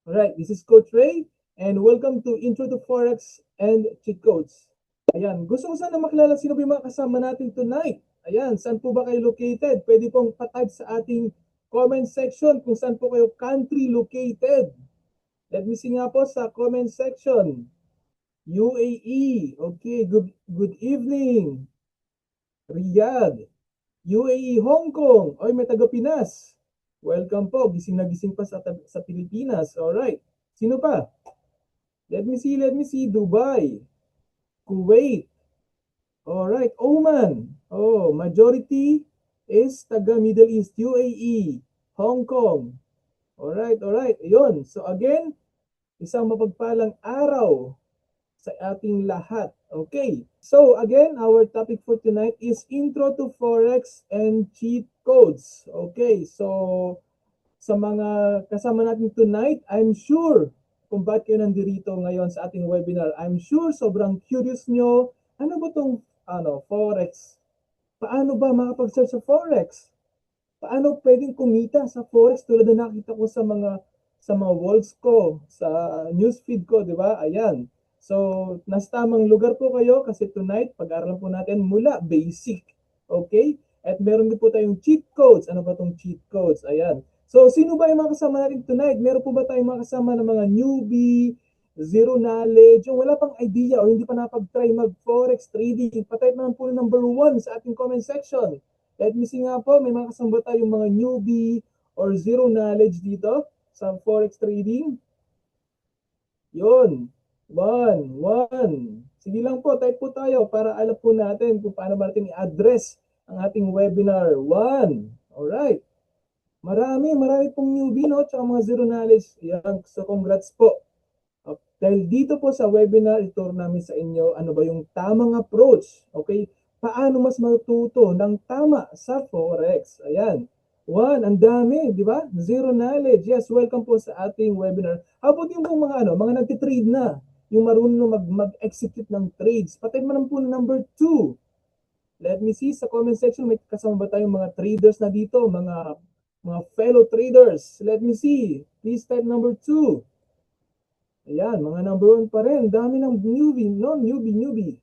Alright, this is Coach Ray and welcome to Intro to Forex and Cheat Codes. Ayan, gusto ko sana makilala sino ba yung mga kasama natin tonight. Ayan, saan po ba kayo located? Pwede pong patype sa ating comment section kung saan po kayo country located. Let me see nga po sa comment section. UAE, okay, good evening. Riyadh, UAE, Hong Kong, oy may taga Pinas. Welcome po, gising na gising pa sa Pilipinas. Alright, sino pa? Let me see, Dubai, Kuwait, alright, Oman. Oh, majority is taga Middle East, UAE, Hong Kong. Alright, ayun. So again, isang mapagpalang araw sa ating lahat. Okay, so again, our topic for tonight is Intro to Forex and Cheat Codes. Okay, so sa mga kasama natin tonight, I'm sure kung bakit kayo nandito ngayon sa ating webinar. I'm sure sobrang curious nyo, ano ba itong Forex? Paano ba makapag-search sa Forex? Paano pwedeng kumita sa Forex tulad na nakita ko sa mga walls ko, sa newsfeed ko, di ba? Ayan. So, nasa tamang lugar po kayo kasi tonight, pag-aaralan po natin mula basic. Okay? At meron din po tayong cheat codes. Ano ba itong cheat codes? Ayan. So, sino ba yung mga kasama natin tonight? Meron po ba tayong mga kasama ng mga newbie, zero knowledge, yung wala pang idea o hindi pa napag-try mag-forex trading? Patype naman po number 1 sa ating comment section. Let me see nga po, may mga kasama tayong mga newbie or zero knowledge dito sa forex trading. Yun. One. Sige lang po, type po tayo para alam po natin kung paano ba natin i-address ang ating webinar. One. Alright. Marami pong newbie, no? Tsaka mga zero knowledge. Yan. So, congrats po. Dahil dito po sa webinar, ituro namin sa inyo ano ba yung tamang approach. Okay? Paano mas matuto ng tama sa Forex. Ayan. One, ang dami, di ba? Zero knowledge. Yes, welcome po sa ating webinar. How about yung mga nagtitrade na, yung marunong mag-execute ng trades. Patay man po number 2. Let me see sa comment section, may kasama ba tayong mga traders na dito, mga fellow traders. Let me see. Please type number 2. Ayan, mga number 1 pa rin. Dami ng newbie, no? Newbie.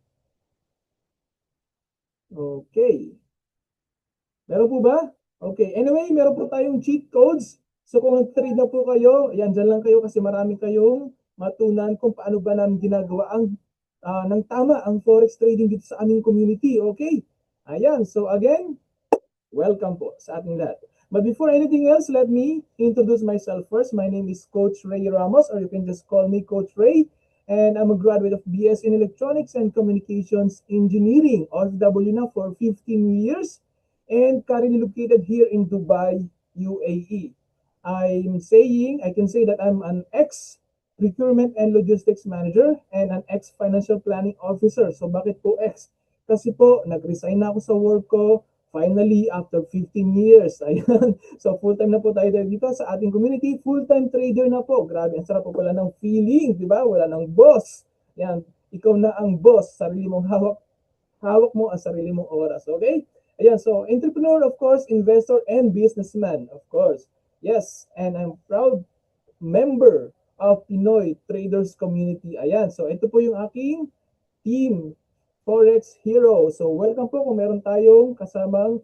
Okay. Meron po ba? Okay. Anyway, meron po tayong cheat codes. So kung nag-trade na po kayo, ayan, dyan lang kayo kasi marami kayong matunan kung paano ba namin ginagawa ng tama ang forex trading dito sa aming community. Okay? Ayan. So again, welcome po sa ating lahat. But before anything else, let me introduce myself first. My name is Coach Ray Ramos, or you can just call me Coach Ray. And I'm a graduate of BS in Electronics and Communications Engineering, OFW now for 15 years, and currently located here in Dubai, UAE. I can say that I'm an ex-procurement and logistics manager and an ex-financial planning officer. So bakit po ex? Kasi po, nag-resign na ako sa work ko, finally, after 15 years. Ayan. So, full-time na po tayo dito sa ating community. Full-time trader na po. Grabe, ang sarap po pala ng feeling, di ba? Wala ng boss. Yan. Ikaw na ang boss. Sarili mong hawak. Hawak mo ang sarili mong oras. Okay? Ayan. So, entrepreneur, of course, investor, and businessman, of course. Yes. And I'm proud member of Pinoy Traders Community. Ayan. So, ito po yung aking team Forex Hero. So, welcome po kung meron tayong kasamang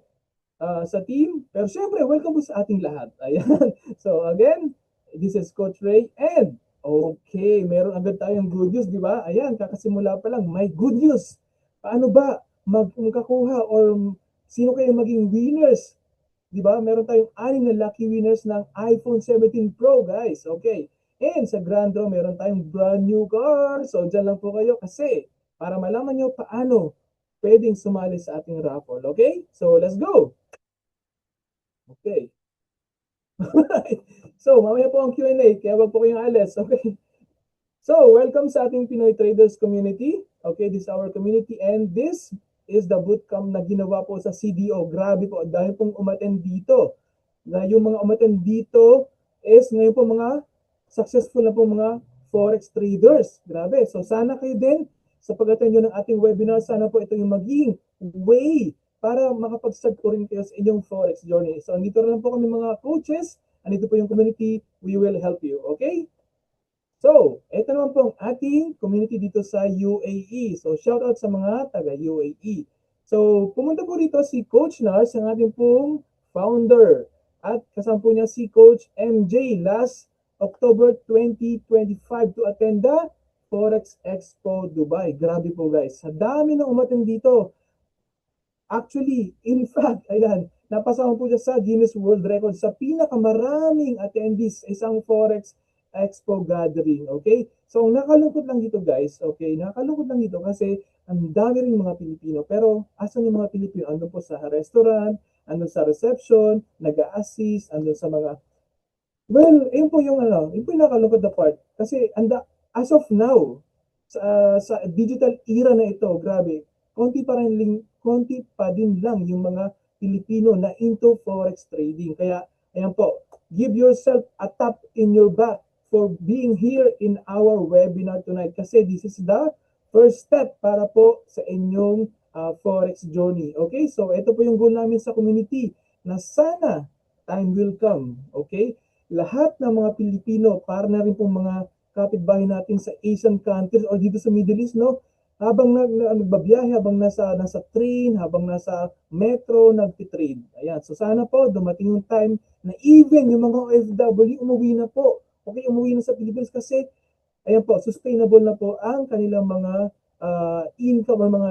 sa team. Pero syempre, welcome po sa ating lahat. Ayan. So, again, this is Coach Ray. And, okay, meron agad tayong good news, di ba? Ayan, kakasimula pa lang, may good news. Paano ba magkakuha or sino kayo maging winners? Di ba? Meron tayong 6 na lucky winners ng iPhone 17 Pro, guys. Okay. And sa Grand Draw, meron tayong brand new car. So, dyan lang po kayo kasi para malaman nyo paano pwedeng sumali sa ating raffle. Okay? So, let's go! Okay. So, mamaya po ang Q&A, kaya wag po kayong alis. Okay. So, welcome sa ating Pinoy Traders Community. Okay, this is our community and this is the bootcamp na ginawa po sa CDO. Grabe po, dahil pong umattend dito. Na yung mga umattend dito is ngayon po mga successful na po mga forex traders. Grabe. So, sana kayo din sa pag-attend nyo ng ating webinar, sana po ito yung maging way para makapag-start po rin kayo sa inyong forex journey. So, andito rin po kami mga coaches. Andito po yung community. We will help you. Okay? So, ito naman po ang ating community dito sa UAE. So, shout out sa mga taga UAE. So, pumunta po dito si Coach Nars, ang ating pong founder. At kasama po niya si Coach MJ last October 2025 to attend the Forex Expo Dubai. Grabe po guys. Sa dami ng umattend dito. Actually, in fact, ayan, napasama po siya sa Guinness World Record sa pinakamaraming attendees sa isang Forex Expo gathering. Okay? So, nakalungkot lang dito guys. Okay? Nakalungkot lang dito kasi ang dami rin mga Pilipino. Pero, asan yung mga Pilipino? Andun po sa restaurant, andun sa reception, nag-a-assist, andun sa mga. Well, yun po yung yun po yung nakalungkot na part. Kasi as of now, sa digital era na ito, grabe, konti pa din lang yung mga Pilipino na into forex trading. Kaya, ayan po, give yourself a tap in your back for being here in our webinar tonight. Kasi this is the first step para po sa inyong forex journey. Okay? So, ito po yung goal namin sa community na sana time will come. Okay? Lahat ng mga Pilipino, para na rin pong mga kapitbahay natin sa Asian countries o dito sa Middle East, no? Habang nagbabiyahe, habang nasa train, habang nasa metro, nagtitrade. Ayan. So sana po dumating yung time na even yung mga OFW umuwi na po. Okay, umuwi na sa Pilipinas kasi ayan po, sustainable na po ang kanilang mga income, mga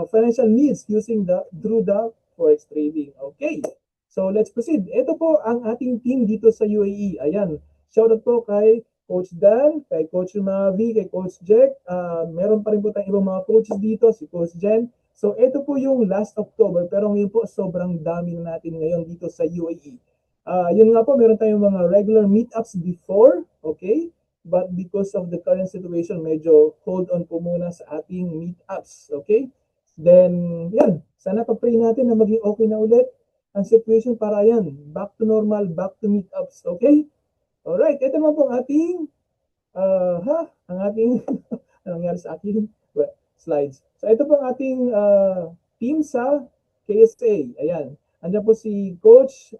financial needs using through the forex trading. Okay. So let's proceed. Ito po ang ating team dito sa UAE. Ayan. Shoutout po kay Coach Dan, kay Coach Mavi, kay Coach Jack. Meron pa rin po tayong ibang mga coaches dito, si Coach Jen. So ito po yung last October, pero ngayon po sobrang dami na natin ngayon dito sa UAE. Yun nga po, meron tayong mga regular meetups before, okay? But because of the current situation, medyo hold on po muna sa ating meetups, okay? Then, yan, sana pa-pray natin na maging okay na ulit ang situation para yan, back to normal, back to meetups, okay? Alright, ito naman po ang ating, ang ating, anong nangyari sa ating slides. So, ito po ang ating team sa KSA. Ayan. Andiyan po si Coach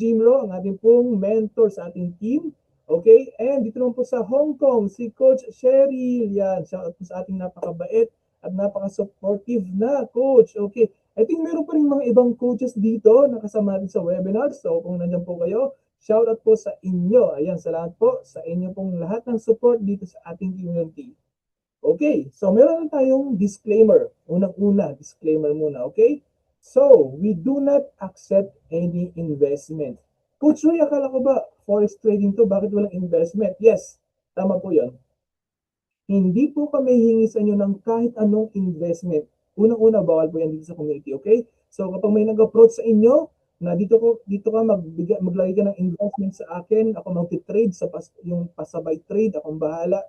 Jimro, ang ating pong mentor sa ating team. Okay? And dito naman po sa Hong Kong, si Coach Cheryl. Yan. Siya po sa ating napakabait at napaka-supportive na coach. Okay. I think meron pa rin mga ibang coaches dito na kasama natin sa webinar. So kung nandiyan po kayo, shout out po sa inyo. Ayan, salamat po sa inyo pong lahat ng support dito sa ating community. Okay, so meron tayong disclaimer. Unang-una, disclaimer muna, okay? So, we do not accept any investment. Coach Roy, akala ko ba forex trading to? Bakit walang investment? Yes, tama po yun. Hindi po kami hingi sa inyo ng kahit anong investment. Unang-una, bawal po yan dito sa community, okay? So, kapag may nag-approach sa inyo, na dito ka maglagay ka ng investment sa akin, ako mag-trade yung pasabay trade, akong bahala,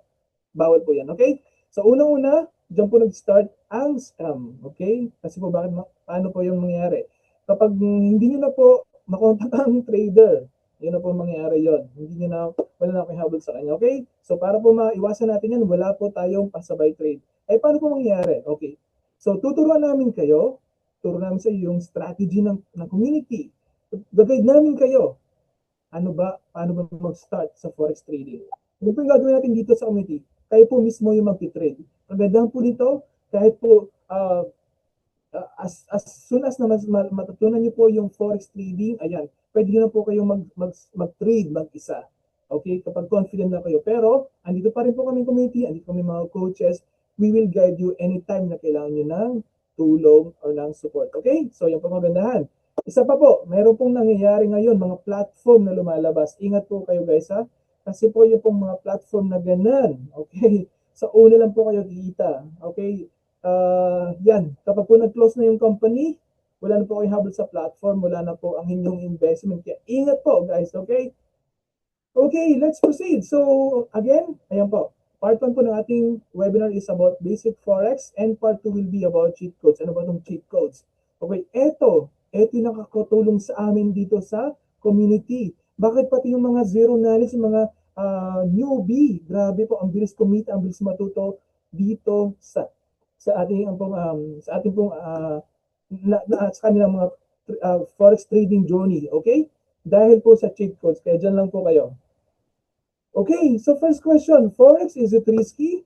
bawal po yan, okay? So, unang-una, diyan po nag-start ang scam, okay? Kasi po paano po yung mangyayari? Kapag hindi nyo na po makontak ang trader, yun na po mangyayari yon. Hindi nyo na, wala na akong habol sa kanya, okay? So, para po maiwasan natin yan, wala po tayong pasabay trade. Eh, paano po mangyayari? Okay. So, tuturuan namin kayo, turuan namin sa iyo yung strategy ng community. Gagawin namin kayo paano ba mag-start sa forex trading. Ano po yung gagawin natin dito sa community? Kayo po mismo yung mag-trade. Ang po nito, kahit po as soon as na matutunan niyo po yung forex trading, ayan, pwede na po kayong mag-trade mag-isa. Okay? Kapag confident na kayo. Pero, andito pa rin po kami community, andito kami mga coaches. We will guide you anytime na kailangan nyo ng tulong or ng support. Okay? So, yan po magandahan. Isa pa po, meron pong nangyayari ngayon, mga platform na lumalabas. Ingat po kayo guys ha. Kasi po yung pong mga platform na ganun. Okay? Sa una lang po kayo kikita. Okay? Yan, kapag po nag-close na yung company, wala na po kayong habol sa platform, wala na po ang inyong investment. Kaya ingat po guys, okay? Okay, let's proceed. So, again, ayan po. Part 1 po ng ating webinar is about basic forex and part 2 will be about cheat codes. Ano ba itong cheat codes? Okay, ito yung nakakatulong sa amin dito sa community. Bakit pati yung mga zero knowledge, yung mga newbie, grabe po, ang bilis kumita, ang bilis matuto dito sa ating pong sa kanilang mga forex trading journey, okay? Dahil po sa cheat codes, kaya dyan lang po kayo. Okay, so first question, Forex, is it risky?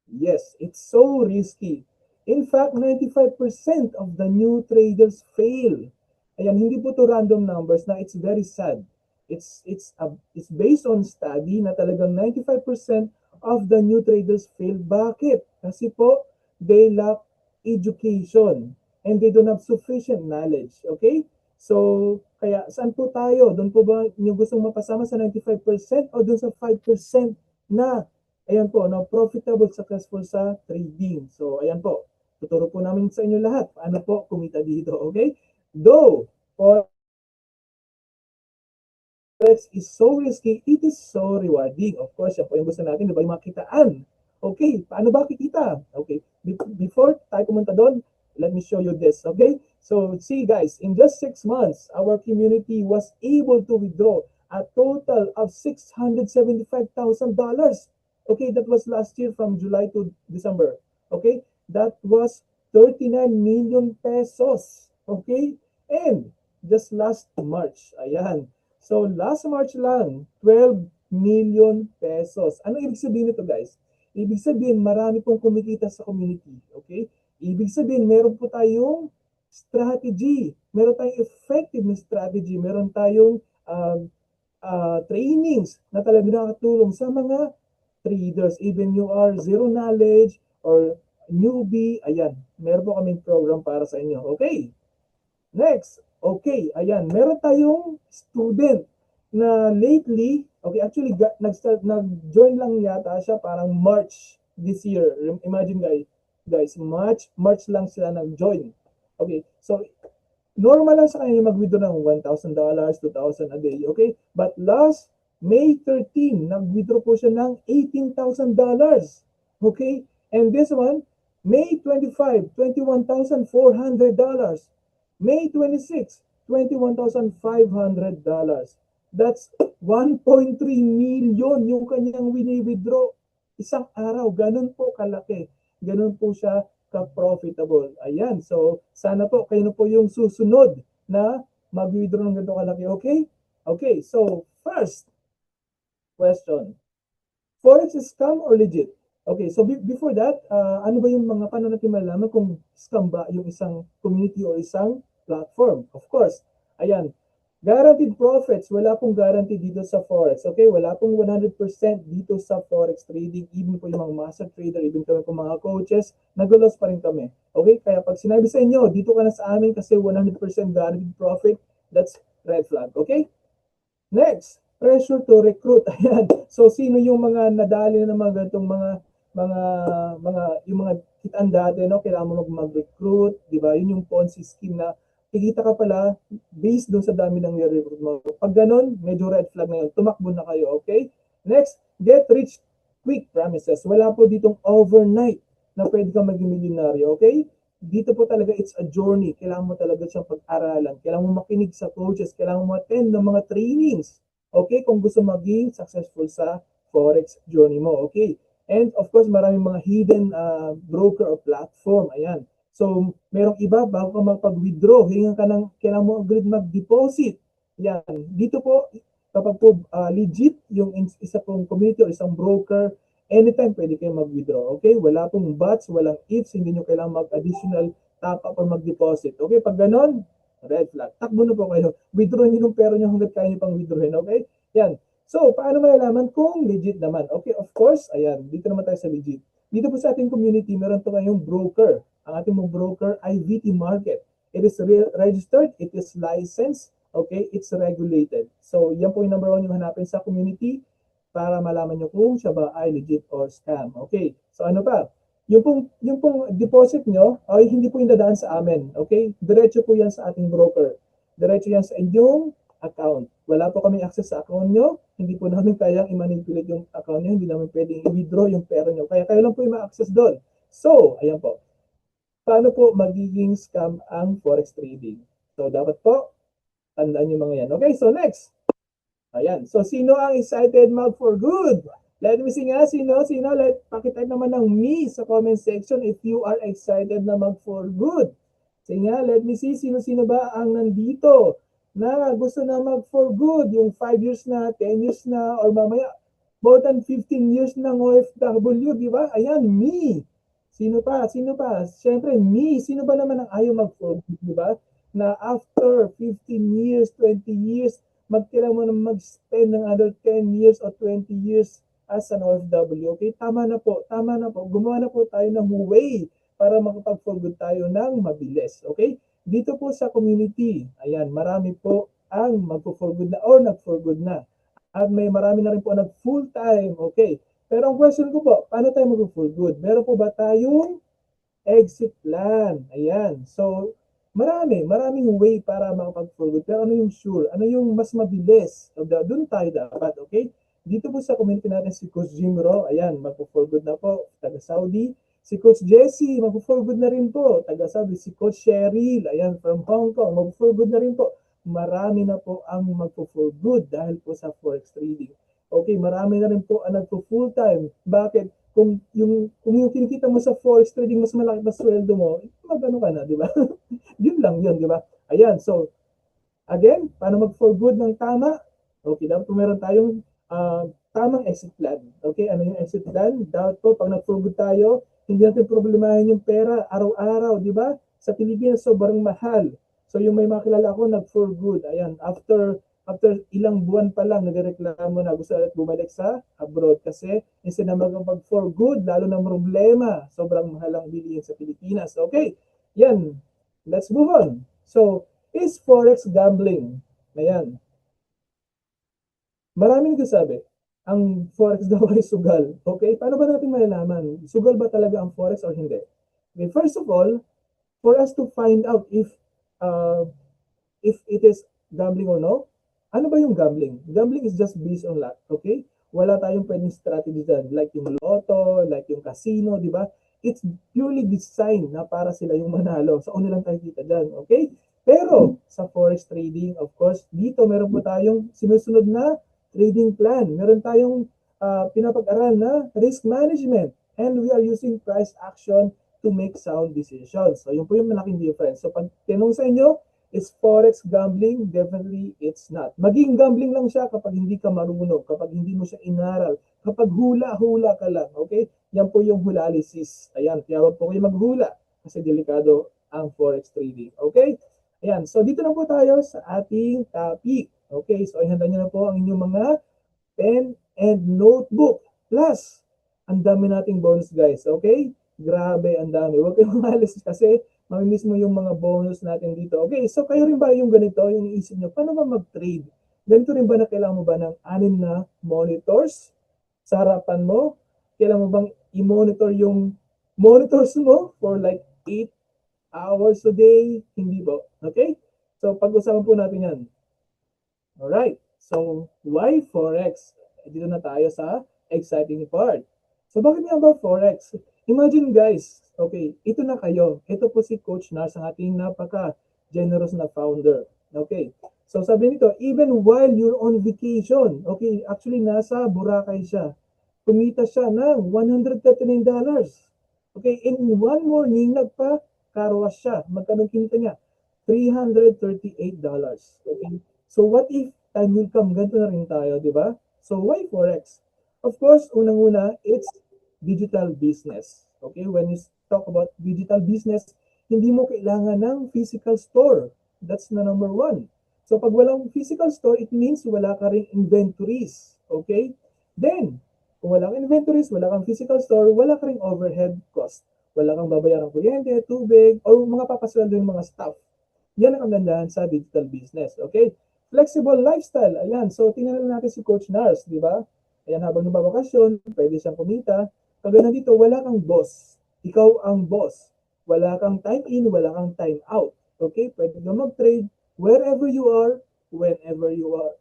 Yes, it's so risky. In fact, 95% of the new traders fail. Ayan, hindi po to random numbers na it's very sad. It's based on study na talagang 95% of the new traders fail. Bakit? Kasi po, they lack education and they don't have sufficient knowledge. Okay? So, kaya saan po tayo? Doon po ba niyo gustong mapasama sa 95% o doon sa 5% na ayan po, no, profitable, successful sa trading. So, ayan po. Tuturo po namin sa inyo lahat paano po kumita dito, okay? Though, Forex is so risky, it is so rewarding. Of course, yan po yung gusto natin, di ba, yung makitaan. Okay, paano ba kikita? Okay, before tayo pumunta doon, let me show you this, okay? So, see guys, in just 6 months, our community was able to withdraw a total of $675,000. Okay, that was last year from July to December. Okay, that was 39 million pesos. Okay, and just last March, ayan, so, last March lang, 12 million pesos. Ano ibig sabihin nito, guys? Ibig sabihin, marami pong kumikita sa community. Okay? Ibig sabihin, meron po tayong strategy. Meron tayong effective na strategy. Meron tayong trainings na talaga nakatulong sa mga traders. Even you are zero knowledge or newbie, ayan, meron po kaming program para sa inyo. Okay? Next, okay, ayan, meron tayong student na lately, okay, actually nag-join lang yata siya parang March this year. Imagine guys, March lang sila nag-join. Okay, so normal lang sa kanya mag-withdraw ng $1,000, $2,000 a day, okay? But last May 13, nag-withdraw po siya ng $18,000. Okay? And this one, May 25, $21,400. May 26, $21,500. That's 1.3 million yung kanyang wini-withdraw isang araw. Ganun po kalaki. Ganun po siya ka-profitable. Ayan. So, sana po kayo na po yung susunod na mag-withdraw ng ganito kalaki. Okay? Okay. So, first question. Forex is scam or legit? Okay, so before that, ano ba yung mga paano natin malalaman kung scam ba yung isang community o isang platform? Of course, ayan, guaranteed profits, wala pong guarantee dito sa Forex. Okay, wala pong 100% dito sa Forex trading. Even po yung mga master trader, even kami po mga coaches, nag-loss pa rin kami. Okay, kaya pag sinabi sa inyo, dito ka na sa amin kasi 100% guaranteed profit, that's red flag. Okay? Next, pressure to recruit. Ayan. So sino yung mga nadali na mga ganitong yung mga kitaan dati, no? Kailangan mo mag-recruit, di ba? Yun yung Ponzi scheme na kikita ka pala based doon sa dami ng recruit mo. Pag ganun, medyo red flag na yun. Tumakbo na kayo, okay? Next, get rich quick promises. Wala po ditong overnight na pwede kang maging milyonaryo, okay? Dito po talaga it's a journey. Kailangan mo talaga siyang pag-aralan. Kailangan mo makinig sa coaches. Kailangan mo attend ng mga trainings. Okay? Kung gusto maging successful sa Forex journey mo. Okay? And of course, maraming mga hidden broker or platform. Ayan. So, merong iba, bago ka magpag-withdraw, kailangan mo agad mag-deposit. Yan. Dito po, kapag po legit yung isa pong community o isang broker, anytime pwede kayo mag-withdraw. Okay? Wala pong buts, walang ifs, hindi nyo kailangan mag-additional top up or mag-deposit. Okay? Pag ganon, red flag. Takbo na po kayo. Withdraw nyo yung pera nyo hanggat kaya nyo pang withdrawin. Okay? Yan. So, paano malalaman kung legit naman? Okay, of course, ayan, dito naman tayo sa legit. Dito po sa ating community, meron po kayong broker. Ang ating mong broker ay VT Market. It is registered, it is licensed, okay, it's regulated. So, yan po yung number 1 yung hanapin sa community para malaman nyo kung siya ba ay legit or scam. Okay, so ano pa? Yung pong deposit nyo ay hindi po yung dadaan sa amin. Okay, diretso po yan sa ating broker. Diretso yan sa inyong account. Wala po kaming access sa account nyo. Hindi po namin kayang i-manipulate yung account nyo. Hindi namin pwedeng i-withdraw yung pera nyo. Kaya kayo lang po yung ma-access doon. So, ayan po. Paano po magiging scam ang Forex trading? So, dapat po, tandaan yung mga yan. Okay, so next. Ayan. So, sino ang excited mag for good? Let me see nga, sino? Pakitype naman ng me sa comment section if you are excited na mag for good. Sige nga, let me see, sino ba ang nandito na gusto na mag for good, yung 5 years na, 10 years na, or mamaya, more than 15 years ng OFW, di ba? Ayan, me. Sino pa? Sino pa? Siyempre, me. Sino ba naman ang ayaw mag-forgive, di ba? Na after 15 years, 20 years, magkailangan mo na mag-spend ng other 10 years or 20 years as an OFW. Okay, tama na po, tama na po. Gumawa na po tayo ng way para makapag-forgood tayo ng mabilis. Okay? Dito po sa community, ayan, marami po ang magpo-forgood na or nag-forgood na. At may marami na rin po nag full-time. Okay. Pero ang question ko po, paano tayo mag-forgood? Meron po ba tayong exit plan? Ayan. So, maraming way para makapag-forgood. Pero ano yung sure? Ano yung mas mabilis? Doon tayo dapat, okay? Dito po sa community natin si Coach Jim Ro, ayan, magpo-forgood na po, taga Saudi. Si Coach Jesse, magpo-forgood na rin po, taga Saudi. Si Coach Cheryl, ayan, from Hong Kong, magpo-forgood na rin po. Marami na po ang magpo-forgood dahil po sa forex trading. Okay, marami na rin po ang nagpo-full time. Bakit? Kung yung kinikita mo sa forex trading mas malaki pa sweldo mo, magano ka na, di ba? Yun lang yun, di ba? Ayan, so again, paano mag-for good ng tama? Okay, dapat po meron tayong tamang exit plan. Okay, ano yung exit plan? Dapat po, pag nag-for good tayo, hindi natin problemahin yung pera araw-araw, di ba? Sa Pilipinas, sobrang mahal. So, yung may makilala ako, nag-for good. Ayan, after ilang buwan pa lang, nagreklamo na gusto ulit bumalik sa abroad kasi instead na mag-for good, lalo na problema, sobrang mahal ang bilihin sa Pilipinas. Okay, yan. Let's move on. So, is forex gambling? Ayan. Maraming nagsasabi, ang forex daw ay sugal. Okay? Paano ba natin malalaman? Sugal ba talaga ang forex or hindi? Okay, first of all, for us to find out if it is gambling or no, ano ba yung gambling? Gambling is just based on luck. Okay? Wala tayong pwedeng strategy dyan. Like yung lotto, like yung casino, di ba? It's purely designed na para sila yung manalo. So, ano lang tayo kita dyan. Okay? Pero, sa forex trading, of course, dito meron po tayong sinusunod na trading plan. Meron tayong pinapag-aral na risk management. And we are using price action to make sound decisions. So, yun po yung malaking difference. So, pag tinong sa inyo, is forex gambling? Definitely, it's not. Maging gambling lang siya kapag hindi ka marunong, kapag hindi mo siya inaral, kapag hula-hula ka lang, okay? Yan po yung hulalysis. Ayan, kaya wag po kayo maghula kasi delikado ang forex trading. Okay? Ayan, so dito na po tayo sa ating topic. Okay, so ihanda nyo na po ang inyong mga pen and notebook. Plus, ang dami nating bonus guys. Okay? Grabe, ang dami. Huwag kayong malis kasi mamimiss mo yung mga bonus natin dito. Okay, so kayo rin ba yung ganito, yung iisip nyo, paano ba mag-trade? Ganito rin ba na kailangan mo ba ng 6 na monitors sa harapan mo? Kailangan mo bang i-monitor yung monitors mo for like 8 hours a day? Hindi po. Okay? So, pag-usapan po natin yan. Alright, so why Forex? Dito na tayo sa exciting part. So bakit nga ba Forex? Imagine guys, okay, ito na kayo. Ito po si Coach Nars, ang ating napaka-generous na founder. Okay, so sabi nito, even while you're on vacation, okay, actually nasa Boracay siya, kumita siya ng $139. Okay, in one morning, nagpa-carwash siya. Magkano kinita niya? $338. Okay, so what if time will come, ganito na rin tayo, di ba? So why Forex? Of course, unang-una, it's digital business. Okay, when you talk about digital business, hindi mo kailangan ng physical store. That's the number one. So pag walang physical store, it means wala ka rin inventories. Okay? Then, kung wala kang inventories, wala kang physical store, wala ka rin overhead cost. Wala kang babayarang kuryente, tubig, o mga papasweldo yung mga staff. Yan ang kagandahan sa digital business. Okay? Flexible lifestyle. Ayan. So, tingnan natin si Coach Nars, di ba? Ayan, habang nababakasyon, pwede siyang kumita. Kaganda dito, wala kang boss. Ikaw ang boss. Wala kang time in, wala kang time out. Okay? Pwede ka mag-trade wherever you are, whenever you are.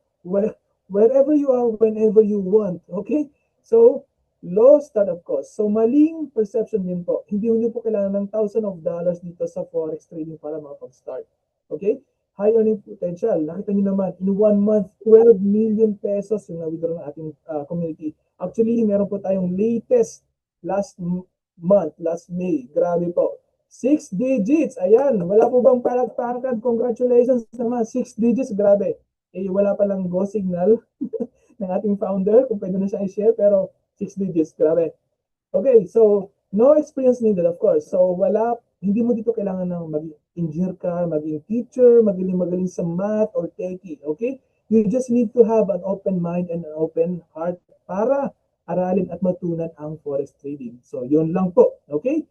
Wherever you are, whenever you want. Okay? So, low startup cost. So, maling perception din po. Hindi nyo po kailangan ng thousands of dollars dito sa forex trading para makapag-start. Okay? High earning potential. Nakita niyo naman, in 1 month, 12 million pesos yung na-withdraw ng ating community. Actually, meron po tayong latest last month, last May. Grabe po. 6 digits. Ayan. Wala po bang palagpakan? Congratulations naman. 6 digits. Grabe. Eh, wala palang go signal. ng ating founder, kung pwede na siya i-share, pero 6 digits, grabe. Okay, so no experience needed, of course. So hindi mo dito kailangan ng maging engineer ka, maging teacher, magaling sa math or techie, okay? You just need to have an open mind and an open heart para aralin at matunan ang forex trading. So yun lang po, okay?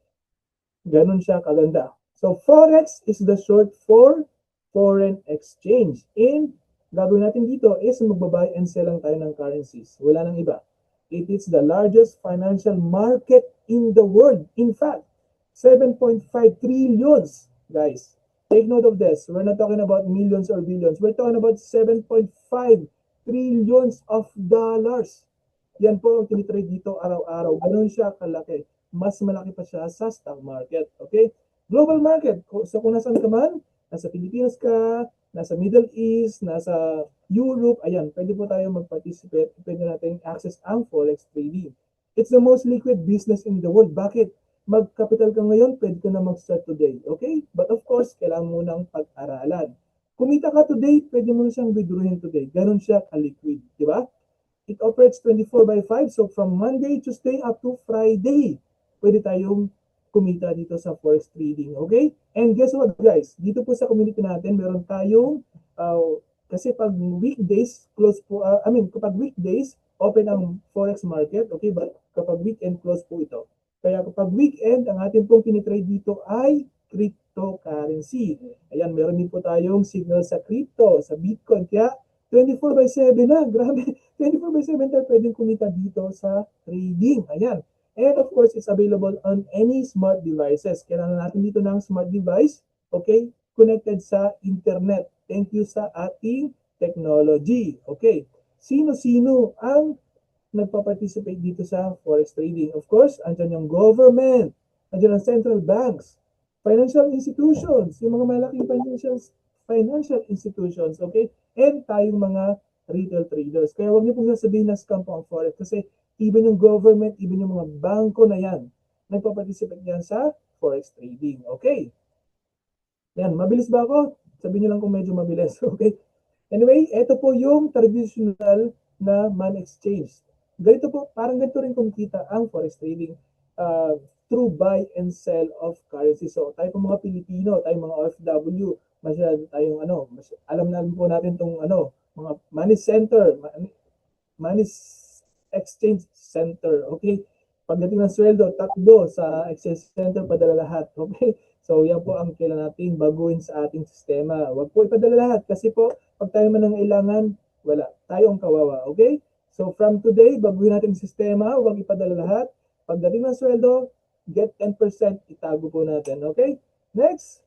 Ganun siya kaganda. So forex is the short for foreign exchange. And gagawin natin dito is magbabay and sell lang tayo ng currencies. Wala nang iba. It is the largest financial market in the world. In fact, 7.5 trillions, guys. Take note of this. We're not talking about millions or billions. We're talking about 7.5 trillions of dollars. Yan po ang tinitrade dito araw-araw. Ganun siya kalaki. Mas malaki pa siya sa stock market. Okay? Global market. So kung nasaan ka man, nasa Pilipinas ka, nasa Middle East, nasa Europe, ayan, pwede po tayo mag-participate. Pwede natin access ang forex trading. It's the most liquid business in the world. Bakit? Mag-capital ka ngayon, pwede ka na mag-start today. Okay? But of course, kailangan mo ng pag-aralan. Kumita ka today, pwede mo na siyang withdrawin today. Ganon siya ka-liquid. Di ba? It operates 24 by 5. So from Monday, Tuesday up to Friday, pwede tayong kumita dito sa forex trading. Okay? And guess what, guys? Dito po sa community natin, meron tayong, kasi pag weekdays, close po, kapag weekdays, open ang forex market. Okay? But kapag weekend, close po ito. Kaya kapag weekend, ang ating pong tinitrade dito ay cryptocurrency. Ayan, meron din po tayong signal sa crypto, sa Bitcoin. Kaya 24 by 7 na. Grabe. 24 by 7 tayo pwedeng kumita dito sa trading. Ayan. And of course, it's available on any smart devices. Kailangan natin dito ng smart device, okay, connected sa internet. Thank you sa ating technology. Okay. Sino-sino ang nagpa-participate dito sa forex trading? Of course, andyan yung government, andyan ang central banks, financial institutions, yung mga malaking financial institutions, okay? And tayong mga retail traders. Kaya huwag niyo pong sasabihin na scam po ang forex kasi even yung government, even yung mga bangko na yan, nagpa-participate yan sa forex trading. Okay? Yan, mabilis ba ako? Sabihin niyo lang kung medyo mabilis. Okay? Anyway, ito po yung traditional na man exchange. Ganito po, parang ganito rin kumikita ang forex trading through buy and sell of currency. So, tayo po mga Pilipino, tayo mga OFW, masyado tayong alam namin po natin itong mga money center, money exchange center, okay? Pagdating ng sweldo, tatlo sa exchange center, padala lahat, okay? So, yan po ang kailangan natin baguhin sa ating sistema. Huwag po ipadala lahat kasi po, pag tayo man nangailangan, wala. Tayo ang kawawa, okay? So, from today, baguhin natin ang sistema, huwag ipadala lahat. Pagdating ng sweldo, get 10%, itago po natin, okay? Next.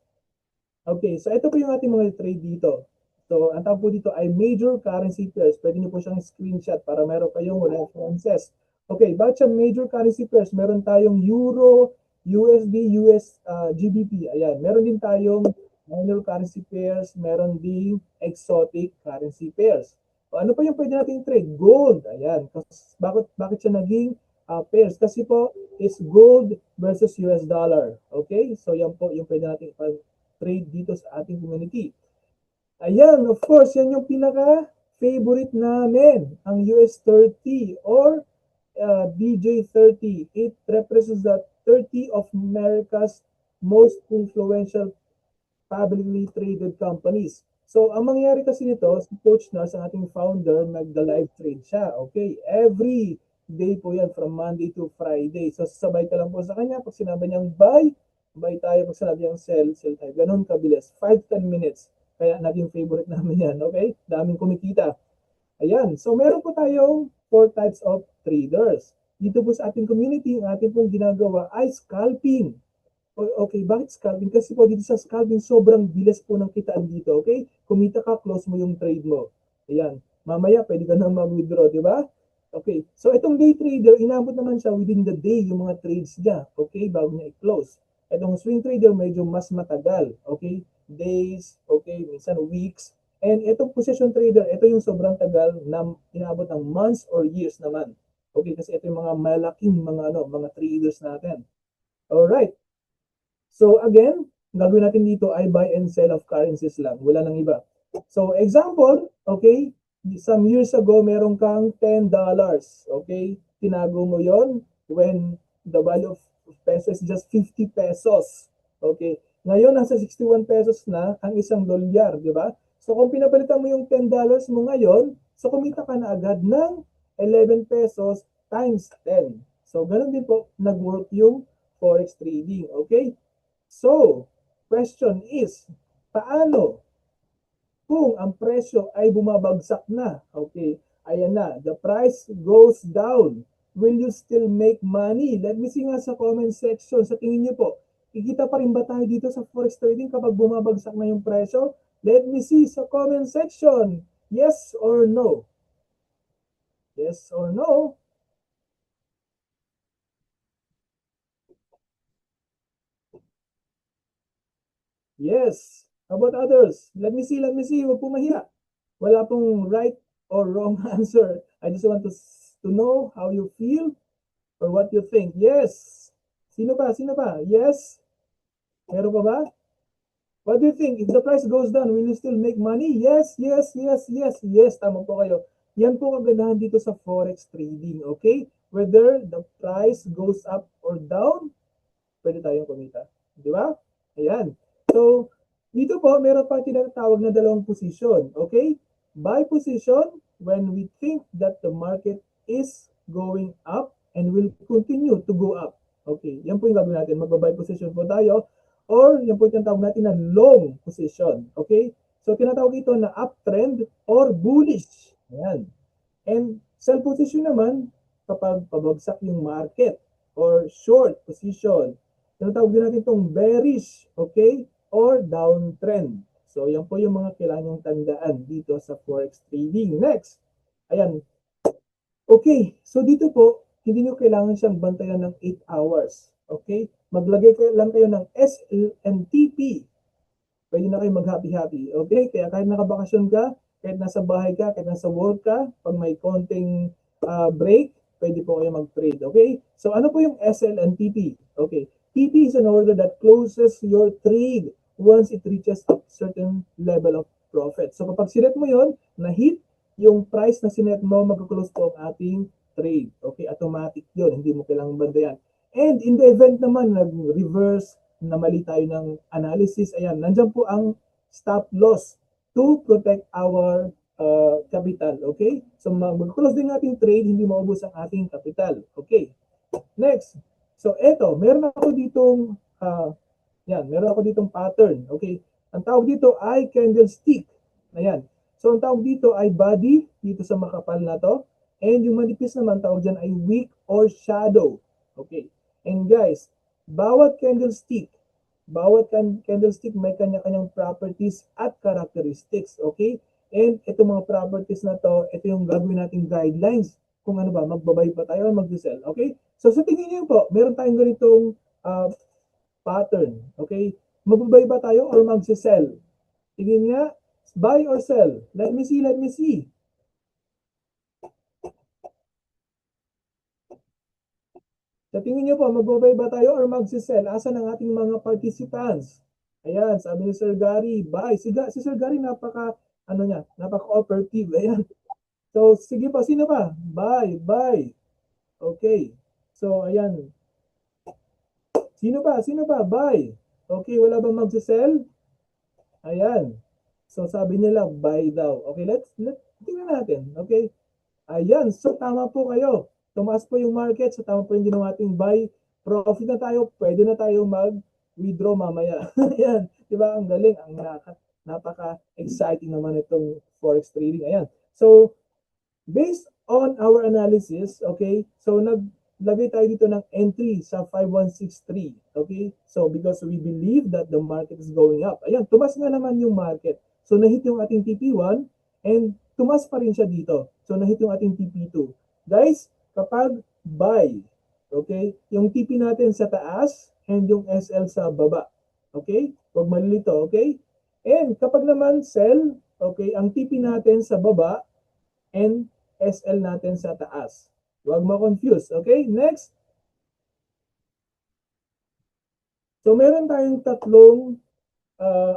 Okay, so ito po yung ating mga trade dito. So, ang tawag po dito ay major currency pairs. Pwede niyo po siyang screenshot para meron kayong references. Okay, bakit siya major currency pairs? Meron tayong Euro, USD, GBP. Ayan, meron din tayong minor currency pairs, meron din exotic currency pairs. O, ano pa yung pwede natin trade? Gold. Ayan, bakit siya naging pairs? Kasi po, is gold versus US dollar. Okay, so yan po yung pwede natin trade dito sa ating community. Ayan, of course, yan yung pinaka-favorite namin, ang US30 or DJ30. It represents the 30 of America's most influential publicly traded companies. So, ang mangyayari kasi nito, si Coach Nars, ang ating founder, nagda-live trade siya. Okay? Every day po yan from Monday to Friday. So, sabay ka lang po sa kanya. Pag sinabi niyang buy tayo. Pag sinabi niyang sell tayo. Ganun kabilis. 5-10 minutes. Kaya naging favorite namin yan. Okay? Daming kumikita. Ayan. So, meron po tayong 4 types of traders. Dito po sa ating community, ang ating pong ginagawa ay scalping. Okay, bakit scalping? Kasi po dito sa scalping, sobrang bilis po ng kitaan dito, okay? Kumita ka, close mo yung trade mo. Ayan. Mamaya, pwede ka na mag-withdraw, di ba? Okay. So, itong day trader, inabot naman siya within the day yung mga trades niya, okay? Bago niya i-close. Itong swing trader, medyo mas matagal, okay? Days, okay? Minsan weeks. And itong position trader, ito yung sobrang tagal na inabot ng months or years naman. Okay, kasi ito yung mga malaking mga traders natin. Alright. So again, gagawin natin dito ay buy and sell of currencies lang. Wala nang iba. So example, okay, some years ago, meron kang $10. Okay? Tinago mo yon when the value of peso is just 50 pesos. Okay? Ngayon, nasa 61 pesos na ang isang dolyar, di ba? So, kung pinapalitan mo yung $10 mo ngayon, so kumita ka na agad ng 11 pesos times 10. So, ganun din po nag-work yung forex trading. Okay? So, question is, paano kung ang presyo ay bumabagsak na? Okay, ayan na, the price goes down. Will you still make money? Let me see nga sa comment section. Sa tingin niyo po, kikita pa rin ba tayo dito sa forex trading kapag bumabagsak na yung presyo? Let me see sa comment section. Yes or no? Yes or no? Yes. How about others? Let me see, let me see. Huwag po mahiya. Wala pong right or wrong answer. I just want to know how you feel or what you think. Yes. Sino ba? Sino ba? Yes. Meron pa ba? What do you think? If the price goes down, will you still make money? Yes, yes, yes, yes, yes. Tama po kayo. Yan po ang kagandahan dito sa forex trading. Okay? Whether the price goes up or down, pwede tayong kumita. Di ba? Ayan. So, dito po, meron pa tinatawag na dalawang position. Okay? Buy position when we think that the market is going up and will continue to go up. Okay, yan po yung gagawin natin. Magbabuy position po tayo or yan po yung tinatawag natin na long position. Okay? So, tinatawag ito na uptrend or bullish. Ayan. And sell position naman kapag pabagsak yung market or short position. Tinatawag din natin itong bearish, okay? Or downtrend. So, yan po yung mga kailangan yung tandaan dito sa forex trading. Next, ayan. Okay, so dito po, hindi nyo kailangan siyang bantayan ng 8 hours. Okay? Maglagay lang kayo ng SLNTP. Pwede na kayo mag-happy-happy. Okay? Kaya kahit nakabakasyon ka, kahit nasa bahay ka, kahit nasa work ka, pag may konting break, pwede po kayo mag-trade. Okay? So ano po yung SL and TP? Okay. TP is an order that closes your trade once it reaches a certain level of profit. So kapag sinet mo yon, na-hit yung price na sinet mo, mag-close po ang ating trade. Okay? Automatic yun. Hindi mo kailangang bandayan. And in the event naman, nag-reverse, na mali tayo ng analysis, ayan, nandiyan po ang stop loss to protect our capital, okay? So mag-close din natin trade, hindi maubos ang ating capital, okay? Next, so eto, meron ako ditong, meron ako ditong pattern, okay? Ang tawag dito ay candlestick, ayan. So ang tawag dito ay body, dito sa makapal na to, and yung manipis naman, tawag dyan ay wick or shadow, okay? And guys, bawat candlestick may kanya-kanyang properties at characteristics, okay? And itong mga properties na to, ito yung gagawin nating guidelines kung ano ba, magbabay pa tayo o mag-sell, okay? So sa tingin niyo po, meron tayong ganitong pattern, okay? Magbabay ba tayo or mag-sell? Tingin nga, buy or sell? Let me see, let me see. Sa tingin niyo po, magbabay ba tayo or magsisell? Asan ang ating mga participants? Ayan, sabi ni Sir Gary, buy. Si Sir Gary, napaka-cooperative. Ayan. So, sige pa, sino pa? Buy, buy. Okay. So, ayan. Sino pa? Sino pa? Buy. Okay, wala bang magsisell? Ayan. So, sabi nila, buy daw. Okay, tingnan natin. Okay. Ayan, so tama po kayo. Tumaas po yung market, so tama po yung ginawa nating buy. Profit na tayo, pwede na tayo mag-withdraw mamaya. Ayan, di ba? Ang galing, ang napaka-exciting naman itong forex trading. Ayan. So, based on our analysis, okay, so naglagay tayo dito ng entry sa 5163. Okay, so because we believe that the market is going up. Ayan, tumas nga naman yung market. So, nahit yung ating TP1 and tumas pa rin siya dito. So, nahit yung ating TP2. Guys, kapag buy, okay, yung TP natin sa taas and yung SL sa baba. Okay? Huwag malilito, okay? And kapag naman sell, okay, ang TP natin sa baba and SL natin sa taas. Huwag ma-confuse. Okay? Next. So, meron tayong tatlong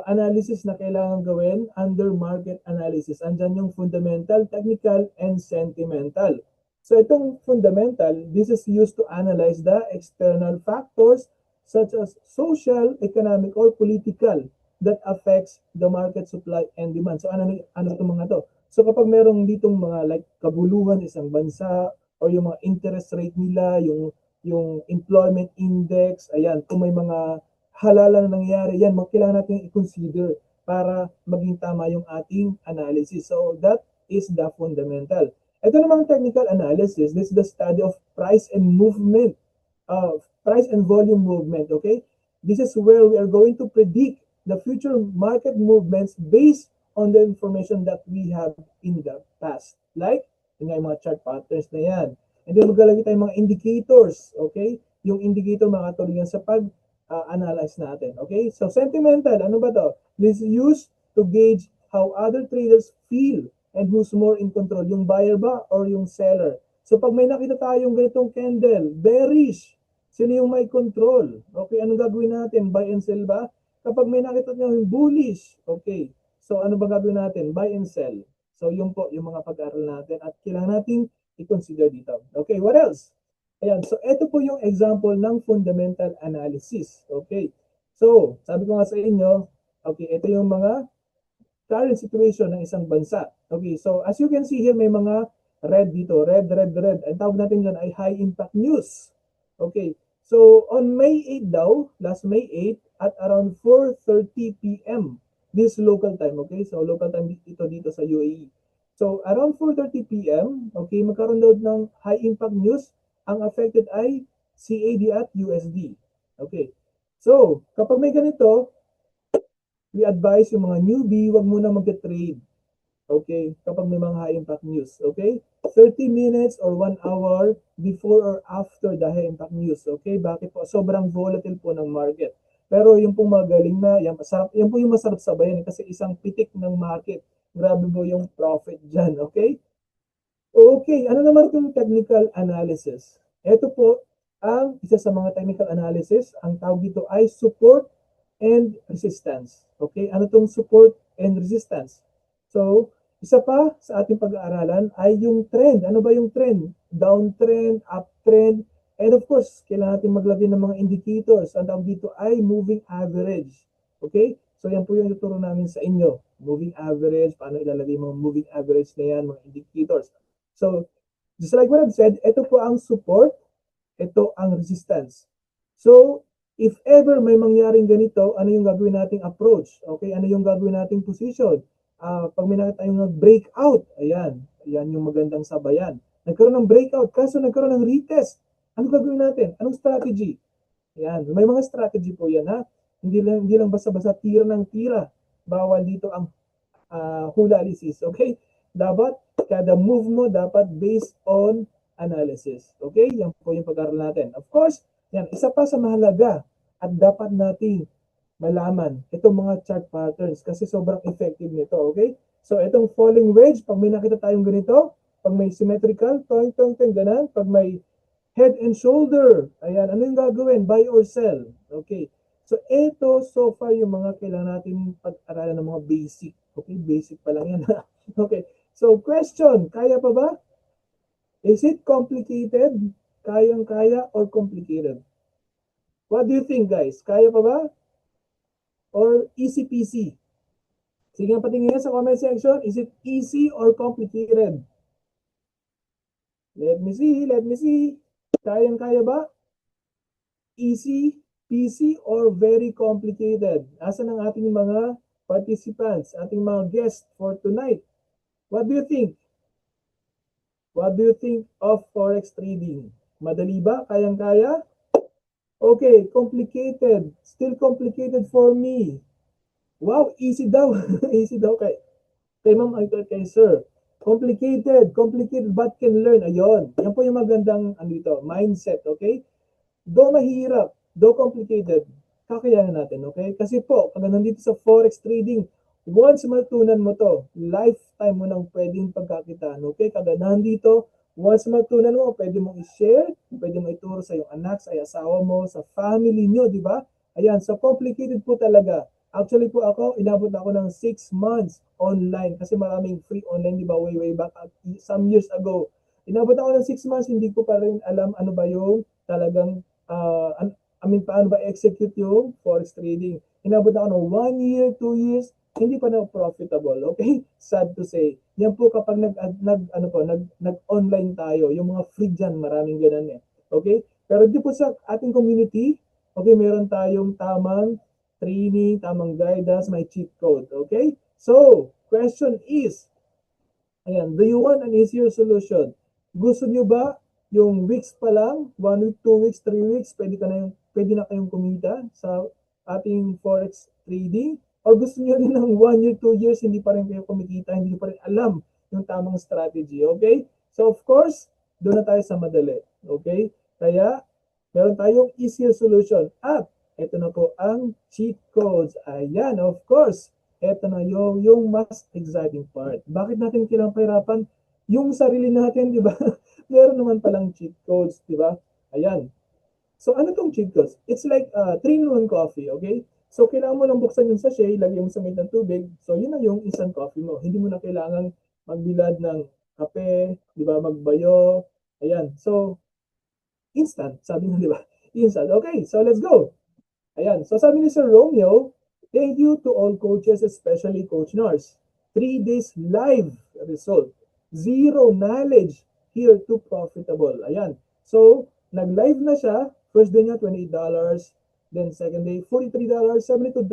analysis na kailangan gawin under market analysis. Andyan yung fundamental, technical, and sentimental. So itong fundamental, this is used to analyze the external factors such as social, economic, or political that affects the market supply and demand. So ano itong mga to? So kapag merong ditong mga like kabuluhan isang bansa or yung mga interest rate nila, yung employment index, ayan, kung may mga halala na nangyayari, yan, kailangan natin i-consider para maging tama yung ating analysis. So that is the fundamental. Ito namang technical analysis, this is the study of price and movement, price and volume movement, okay? This is where we are going to predict the future market movements based on the information that we have in the past. Like, yung mga chart patterns na yan. And then maglalagay tayo mga indicators, okay? Yung indicator makatulong yan sa pag-analyze natin, okay? So, sentimental, ano ba to? This is used to gauge how other traders feel and who's more in control, yung buyer ba or yung seller. So, pag may nakita tayong ganitong candle, bearish, sino yung may control? Okay, anong gagawin natin? Buy and sell ba? Kapag may nakita nyo yung bullish, okay. So, ano ba gagawin natin? Buy and sell. So, yun po yung mga pag-aaral natin at kailangan natin i-consider dito. Okay, what else? Ayan, so ito po yung example ng fundamental analysis. Okay, so sabi ko nga sa inyo, okay, ito yung mga current situation ng isang bansa. Okay, so as you can see here, may mga red dito, red. Ang tawag natin dyan ay high impact news. Okay, so on May 8 daw, last May 8, at around 4:30 p.m., this local time, okay, so local time ito dito sa UAE. So around 4:30 p.m., okay, magkaroon daw ng high impact news. Ang affected ay CAD at USD. Okay, so kapag may ganito, we advise yung mga newbie, wag muna mag-trade. Okay? Kapag may mga high impact news. Okay? 30 minutes or 1 hour before or after the high impact news. Okay? Bakit po? Sobrang volatile po ng market. Pero yung pong magaling na, yan po yung masarap sabayan kasi isang pitik ng market. Grabe po yung profit dyan. Okay? Okay, ano naman itong technical analysis? Ito po ang isa sa mga technical analysis. Ang tawag dito ay support and resistance. Okay, ano itong support and resistance? So, isa pa sa ating pag-aaralan ay yung trend. Ano ba yung trend? Downtrend, uptrend, and of course, kailangan natin maglagay ng mga indicators. Ang tawag dito ay moving average. Okay? So, yan po yung tuturo namin sa inyo. Moving average, paano ilalagay mga moving average na yan, mga indicators. So, just like what I've said, ito po ang support, ito ang resistance. So, if ever may mangyaring ganito, ano yung gagawin nating approach? Okay, ano yung gagawin nating position? Pag may nakita tayong nag-breakout, ayan yung magandang sabayan. Nagkaroon ng breakout, kaso nagkaroon ng retest. Ano gagawin natin? Anong strategy? Ayan, may mga strategy po yan ha. Hindi lang basta-basta tira ng tira. Bawal dito ang hulalysis, okay? Dapat, kada move mo dapat based on analysis. Okay? Yan po yung pag-aaral natin. Of course, yan, isa pa sa mahalaga at dapat nating malaman itong mga chart patterns kasi sobrang effective nito. Okay? So, itong falling wedge, pag may nakita tayong ganito, pag may symmetrical, toing, ganun, pag may head and shoulder, ayan, ano yung gagawin? Buy or sell. Okay? So, ito, so far, yung mga kailangan natin pag-aralan ng mga basic. Okay? Basic pa lang yan. Okay. So, question, kaya pa ba? Is it complicated? Kayang-kaya or complicated? What do you think, guys? Kaya pa ba? Or easy peasy? Sige nga patingin sa comment section. Is it easy or complicated? Let me see. Kayang-kaya ba? Easy, peasy, or very complicated? Asan ang ating mga participants, ating mga guests for tonight? What do you think? What do you think of forex trading? Madali ba? Kayang-kaya? Okay, complicated. Still complicated for me. Wow, easy daw. Easy daw kay ma'am, kay sir. Complicated but can learn. Ayun. Yan po yung magandang mindset, okay? Though mahirap, though complicated, kakayanan natin, okay? Kasi po, pag nandito sa forex trading, once matutunan mo to, lifetime mo nang pwedeng pagkakitaan, okay? Kaganahan dito, once matutunan mo, pwede mong i-share, pwede mong ituro sa iyong anak, sa asawa mo, sa family nyo, di ba? Ayan, so complicated po talaga. Actually po ako, inabot ako ng 6 months online kasi maraming free online, di ba, way back some years ago. Inabot ako ng 6 months, hindi ko pa rin alam ano ba yung talagang, paano ba execute yung forex trading. Inabot ako ng 1 year, 2 years, hindi pa na profitable, okay? Sad to say. Yan po kapag nag-online tayo, yung mga free dyan, maraming ganun eh. Okay? Pero di po sa ating community, okay, meron tayong tamang training, tamang guidance, may cheat code. Okay? So, question is, ayan, do you want an easier solution? Gusto nyo ba yung weeks pa lang, 1 week, 2 weeks, 3 weeks, pwede na kayong kumita sa ating forex trading? Or gusto nyo rin ng 1 year, 2 years, hindi pa rin kayo kumikita, hindi nyo pa rin alam yung tamang strategy. Okay? So, of course, doon na tayo sa madali. Okay? Kaya, meron tayong easier solution. At, ito na po ang cheat codes. Ayan, of course, ito na yung mas exciting part. Bakit natin kailangan pahirapan? Yung sarili natin, di ba? Meron naman palang cheat codes, di ba? Ayan. So, ano tong cheat codes? It's like 3-in-1 coffee, okay? So, kailangan mo lang buksan yung sachet, lagyan mo sa may ng tubig. So, yun na yung instant coffee mo. Hindi mo na kailangan magbilad ng kape, di ba? Magbayo. Ayan. So, instant, sabi mo, di ba? Instant. Okay, so let's go. Ayan. So sabi ni Sir Romeo, thank you to all coaches, especially Coach Nars. 3 days live result. Zero knowledge here to profitable. Ayan. So, nag-live na siya. First day niya, $28. Then second day, $43, $72.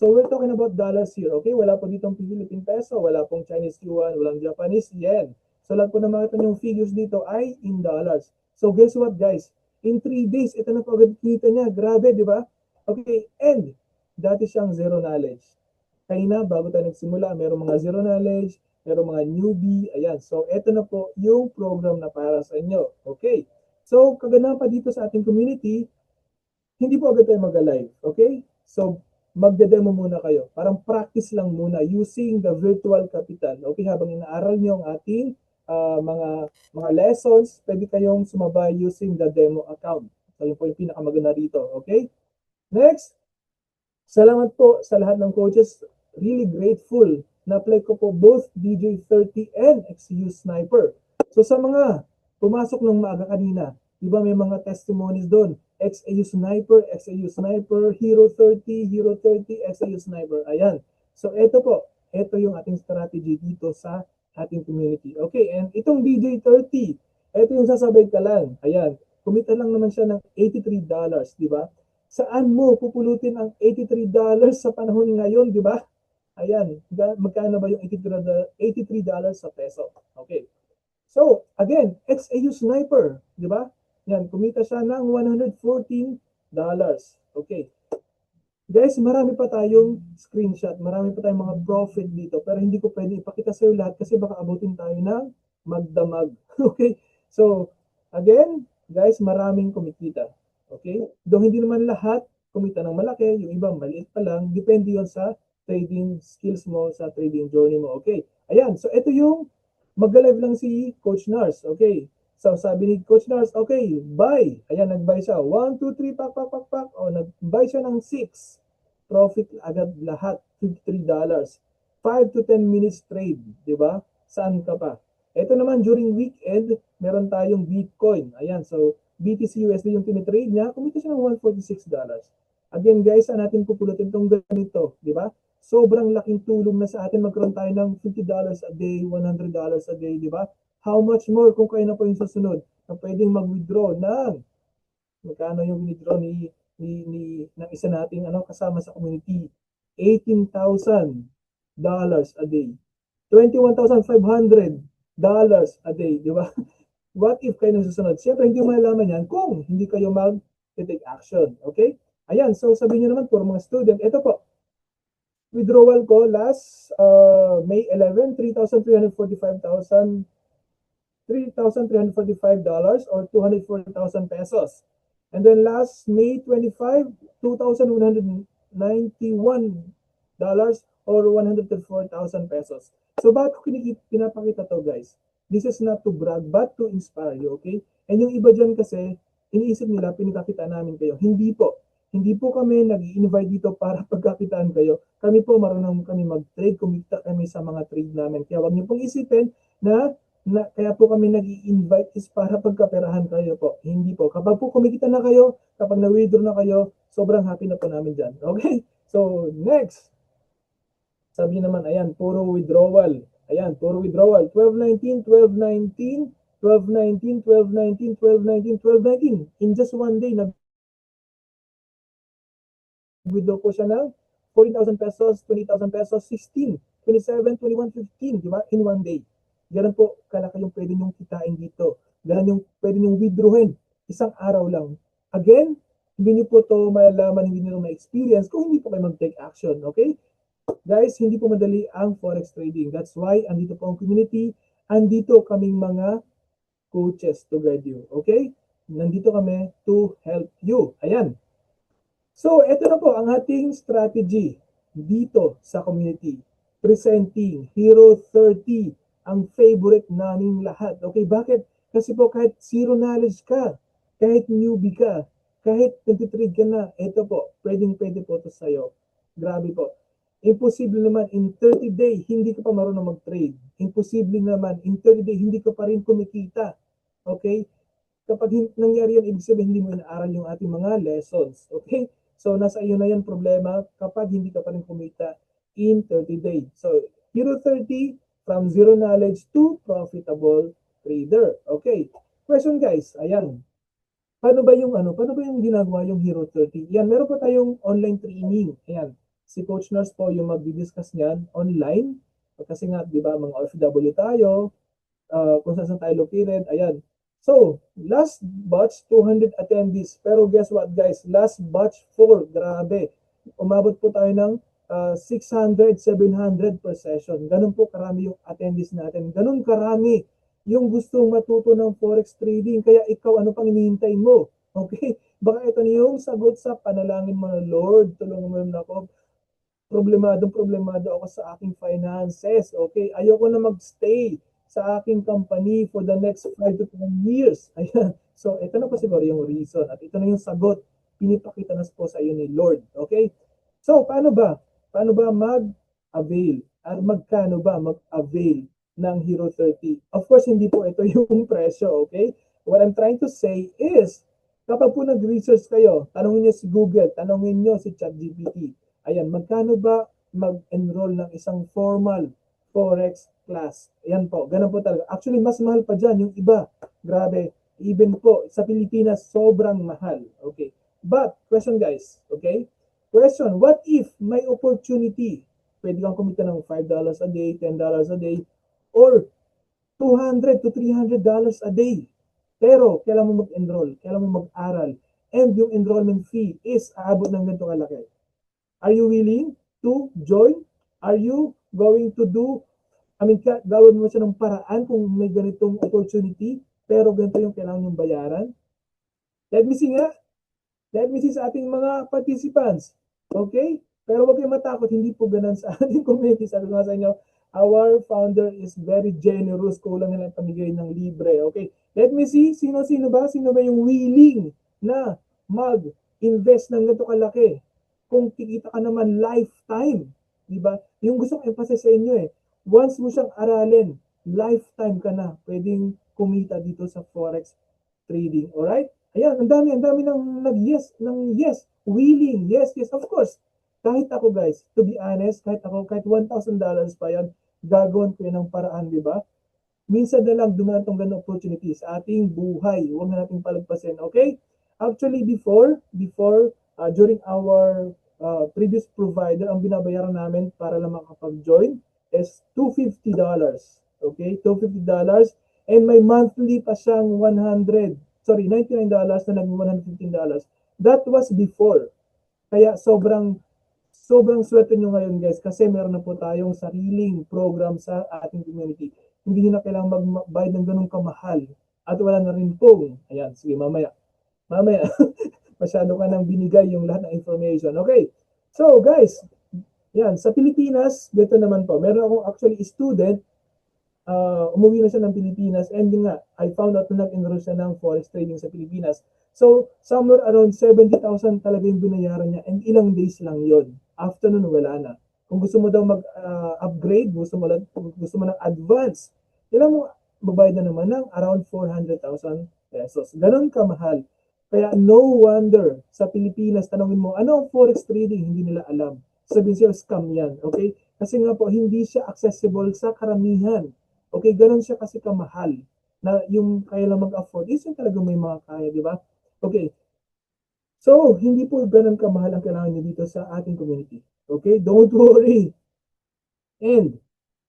So, we're talking about dollars here. Okay? Wala po ditong Philippine peso. Wala pong Chinese yuan. Walang Japanese yen. So, lahat po na makita niyong figures dito ay in dollars. So, guess what, guys? In 3 days, ito na po agad kita niya. Grabe, di ba? Okay, and dati siyang zero knowledge. Kanina, bago tayo nagsimula, merong mga zero knowledge, merong mga newbie. Ayan, so ito na po yung program na para sa inyo. Okay, so kaganahan pa dito sa ating community, hindi po agad tayo mag-live. Okay, so magde-demo muna kayo. Parang practice lang muna using the virtual capital. Okay, habang inaaral nyo ang ating mga lessons, pwede kayong sumabay using the demo account. So yun po yung pinakamaganda rito. Okay, next. Salamat po sa lahat ng coaches. Really grateful. Na-apply ko po both DJ30 and XU Sniper. So sa mga pumasok ng maaga kanina, di ba may mga testimonies doon? XAU Sniper, XAU Sniper, Hero 30, Hero 30, XAU Sniper. Ayan. So ito po, ito yung ating strategy dito sa ating community. Okay, and itong DJ30, ito yung sasabay ka lang. Ayan, kumita lang naman siya ng $83, di ba? Saan mo pupulutin ang $83 sa panahon ngayon, di ba? Ayan, magkano ba yung $83 sa peso? Okay. So, again, XAU Sniper, di ba? Yan, kumita siya ng $114. Okay. Guys, marami pa tayong screenshot, marami pa tayong mga profit dito, pero hindi ko pwede ipakita sa iyo lahat kasi baka abutin tayo ng magdamag. Okay? So, again, guys, maraming kumikita. Okay? Though hindi naman lahat kumita ng malaki, yung iba maliit pa lang, depende yon sa trading skills mo, sa trading journey mo. Okay? Ayan, so ito yung mag-live lang si Coach Nars. Okay? So sabi ni Coach Nars, okay, buy. Ayan, nag-buy siya. 1, 2, 3, pak, pak, pak, pak. O, nag-buy siya ng 6. Profit agad lahat, $53. 5 to 10 minutes trade, di ba? Saan ka pa? Ito naman, during weekend, meron tayong Bitcoin. Ayan, so BTC USD yung tinitrade niya, kumita siya ng $146. Again guys, saan natin pupulutin itong ganito, di ba? Sobrang laking tulong na sa atin magkaroon tayo ng $50 a day, $100 a day, di ba? How much more kung kayo na po yung susunod na pwedeng mag-withdraw ng magkano yung withdraw ng isa nating kasama sa community? $18,000 a day. $21,500 a day, di ba? What if kayo nang susunod? Siyempre, hindi mo malalaman yan kung hindi kayo mag-take action. Okay? Ayan, so sabihin nyo naman for mga student, ito po, withdrawal ko last May 11, $3,345 or 204,000 pesos. And then last May 25, $2,191 or 104,000 pesos. So bakit ko pinapakita to guys? This is not to brag but to inspire you, okay? And yung iba dyan kasi, iniisip nila pinapakita namin kayo. Hindi po. Hindi po kami nag-invite dito para pagkakitaan kayo. Kami po marunong kami mag-trade, kumita kami sa mga trade namin. Kaya wag niyo pong isipin na kaya po kami nag-i-invite is para pagkaperahan kayo po. Hindi po. Kapag po kumikita na kayo, kapag na-withdraw na kayo, sobrang happy na po namin dyan. Okay? So, next. Sabi naman, ayan, puro withdrawal. Ayan, puro withdrawal. 1219, 1219, 1219, 1219, 1219, 1219. In just one day, nag-withdraw po siya ng 40,000 pesos, 20,000 pesos, 16, 27, 21, 15, di ba? In one day. Ganun po kalaki yung pwede nyong kitain dito. Ganun yung pwede nyong withdrawin. Isang araw lang. Again, hindi nyo po to malalaman, hindi nyo ma-experience kung hindi po kayo mag-take action. Okay? Guys, hindi po madali ang forex trading. That's why andito po ang community, andito kaming mga coaches to guide you. Okay? Nandito kami to help you. Ayan. So, ito na po ang ating strategy dito sa community. Presenting Hero 30, ang favorite naming lahat. Okay, bakit? Kasi po kahit zero knowledge ka, kahit newbie ka, kahit nag-trade ka na, ito po, pwedeng-pwede po ito sa'yo. Grabe po. Imposible naman in 30 days, hindi ka pa marunong mag-trade. Imposible naman in 30 days, hindi ka pa rin kumikita. Okay? Kapag nangyari yun, ibig sabihin hindi mo inaaral yung ating mga lessons. Okay? So, nasa iyo na yan problema kapag hindi ka pa rin kumita in 30 days. So, Hero 30, from zero knowledge to profitable trader. Okay. Question guys, ayan. Paano ba yung ginagawa yung Hero 30? Yan, meron po tayong online training. Ayan. Si Coach Nurse po yung magdi-discuss niyan online. Kasi nga, di ba, mga OFW tayo, kung saan tayo located, ayan. So, last batch, 200 attendees. Pero guess what guys? Last batch 4, grabe. Umabot po tayo ng 600, 700 per session. Ganun po karami yung attendees natin. Ganun karami yung gustong matuto ng forex trading. Kaya ikaw, ano pang hinihintay mo? Okay? Baka ito na yung sagot sa panalangin mo na, Lord, tulungan mo na ako. Problemado ako sa aking finances. Okay? Ayoko na magstay sa aking company for the next 5 to 10 years. Ayan. So, ito na po siguro yung reason. At ito na yung sagot. Pinipakita na po sa iyo ni Lord. Okay? So, paano ba? Paano ba mag-avail? At magkano ba mag-avail ng Hero 30? Of course, hindi po ito yung presyo. Okay? What I'm trying to say is, kapag po nag-research kayo, tanongin nyo si Google, tanongin nyo si ChatGPT. Ayan, magkano ba mag-enroll ng isang formal forex class? Ayan po, ganun po talaga. Actually, mas mahal pa dyan yung iba. Grabe. Even po, sa Pilipinas, sobrang mahal. Okay. But, question guys, okay? Question, what if may opportunity? Pwede kang kumita ng $5 a day, $10 a day, or $200 to $300 a day. Pero, kailangan mo mag-enroll, kailangan mo mag-aral, and yung enrollment fee is aabot ng ganito kalaki. Are you willing to join? Are you going to do, gawin mo siya ng paraan kung may ganitong opportunity, pero ganito yung kailangan yung bayaran? Let me see nga. Let me see sa ating mga participants. Okay? Pero huwag kayong matakot, hindi po ganun sa ating community. Sabi ko nga sa inyo, our founder is very generous. Kulang na lang pamigay ng libre. Okay? Let me see, sino ba? Sino ba yung willing na mag-invest ng ganito kalaki? Kung kikita ka naman lifetime, di ba? Yung gusto kong emphasis sa inyo once mo siyang aralin, lifetime ka na pwedeng kumita dito sa forex trading. Alright? Ayan, ang dami nang nag-yes, willing, yes, of course. Kahit ako guys, to be honest, kahit $1,000 pa yan, gagawin ko yan ng paraan, di ba? Minsan na lang dumaan tong ganung opportunity sa ating buhay. Huwag na nating palagpasin, okay? Actually, during our previous provider, ang binabayaran namin para lang makapag-join is $250. Okay? $250. And may monthly pa siyang $99 na naging $115. That was before. Kaya sobrang swerte nyo ngayon guys kasi meron na po tayong sariling program sa ating community. Hindi nyo na kailangang magbayad ng ganun kamahal. At wala na rin pong, ayan, sige mamaya, masyado ka nang binigay yung lahat ng information. Okay, so guys, yan, sa Pilipinas, dito naman po, meron akong actually student, umuwi na siya ng Pilipinas, and yun nga, I found out na nag-enroll siya ng forex trading sa Pilipinas. So, somewhere around 70,000 talaga yung binayaran niya, and ilang days lang yon. After nun, wala na. Kung gusto mo daw mag-upgrade, gusto mo ng advance, kailangan mo babayad na naman ng around 400,000 pesos. Ganon kamahal. Kaya no wonder sa Pilipinas, tanongin mo, ano ang forex trading? Hindi nila alam. Sabihin siya, scam yan. Okay? Kasi nga po, hindi siya accessible sa karamihan. Okay? Ganon siya kasi kamahal na yung kaya lang mag-afford. Is yung talaga may mga kaya, di ba? Okay. So, hindi po ganon kamahal ang kailangan nyo dito sa ating community. Okay? Don't worry. And,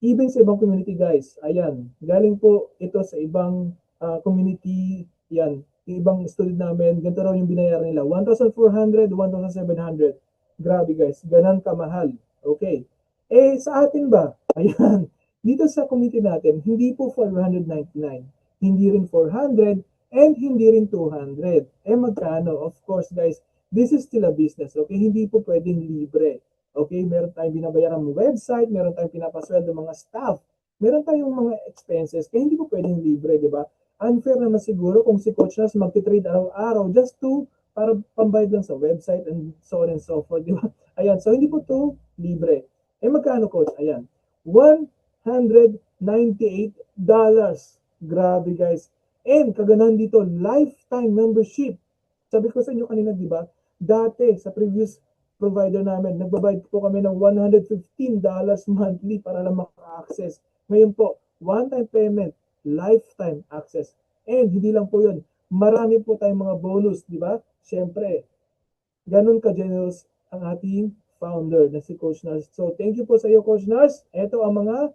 even sa ibang community guys, ayan, galing po ito sa ibang community, yan, yung ibang student namin, ganito raw yung binayaran nila, 1,400, 1,700. Grabe guys, ganan kamahal. Okay. Eh, sa atin ba? Ayan, dito sa community natin, hindi po 499, hindi rin 400, and hindi rin 200. Eh, magkano? Of course guys, this is still a business, okay? Hindi po pwedeng libre. Okay, meron tayong binabayaran ng website, meron tayong pinapasweldo mga staff, meron tayong mga expenses, kaya hindi po pwedeng libre, di ba? Unfair naman siguro kung si Coach Nas magtitrade araw-araw just to para pambayad lang sa website and so on and so forth, di ba? Ayan, so hindi po to libre. Eh magkano Coach? Ayan, $198. Grabe guys. And kaganahan dito, lifetime membership. Sabi ko sa inyo kanina, di ba? Dati, sa previous provider namin, nagbabayad po kami ng $115 monthly para lang maka-access. Ngayon po, one-time payment, lifetime access. And hindi lang po yun, marami po tayong mga bonus, di ba? Siyempre, ganun ka-generous ang ating founder na si Coach Nars. So, thank you po sa iyo, Coach Nars. Ito ang mga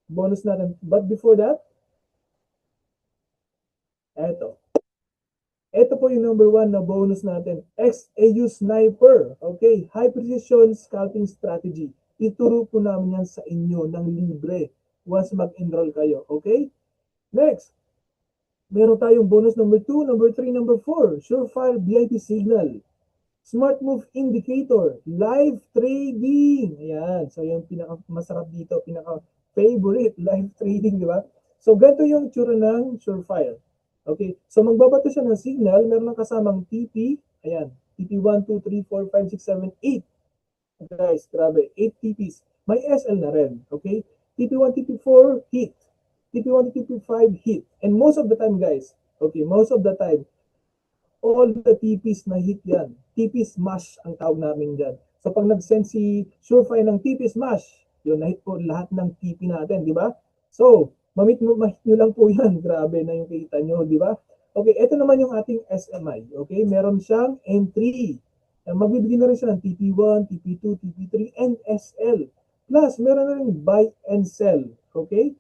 bonus natin. But before that, eto. Ito po yung number 1 na bonus natin. XAU Sniper. Okay, High Precision Scalping Strategy. Ituro po namin yan sa inyo ng libre once mag-enroll kayo. Okay? Next, meron tayong bonus number 2, number 3, number 4. Surefire VIP Signal. Smart Move Indicator. Live Trading. Ayan. So, yung pinaka-masarap dito, pinaka-favorite live trading, di ba? So, ganito yung tsura ng Surefire. Okay. So, magbabato siya ng signal. Meron ng kasamang TP. Ayan. TP 1, 2, 3, 4, 5, 6, 7, 8. Guys, grabe. 8 TPs. May SL na rin. Okay. TP1, TP4, hit. TP1 TP5, hit. And most of the time, guys, okay, most of the time, all the TPs na hit yan. TP smash ang tawag namin dyan. So, pag nag-send si Surefire ng TP smash, yun, na-hit po lahat ng TP natin, di ba? So, mahit nyo lang po yan. Grabe na yung kita nyo, di ba? Okay, ito naman yung ating SMI. Okay, meron siyang entry. Magbibigay na rin siya ng TP1, TP2, TP3, and SL. Plus, meron na rin buy and sell. Okay?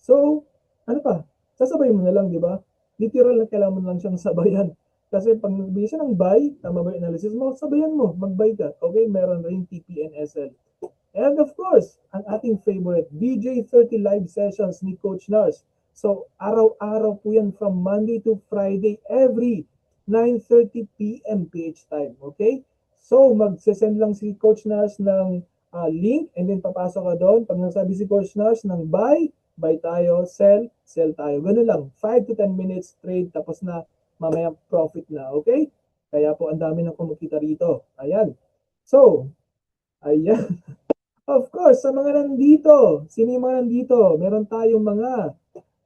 So, ano pa? Sasabayin mo na lang, di ba? Literal na kailangan mo lang siyang sabayan. Kasi pag nagbigay siya ng buy, tama ba yung analysis mo, sabayan mo, mag-buy ka. Okay, meron rin TP and SL. And of course, ang ating favorite, BJ30 live sessions ni Coach Nars. So, araw-araw po yan from Monday to Friday, every 9:30 p.m. PH time. Okay? So, mag-send lang si Coach Nars ng link and then papasok ka doon. Pag nasabi si Coach Nars ng buy tayo, sell tayo. Ganun lang. 5 to 10 minutes trade, tapos na mamaya profit na. Okay? Kaya po ang dami ng kumikita rito. Ayan. So, ayan. Of course, sa mga nandito, sino yung mga nandito? Meron tayong mga,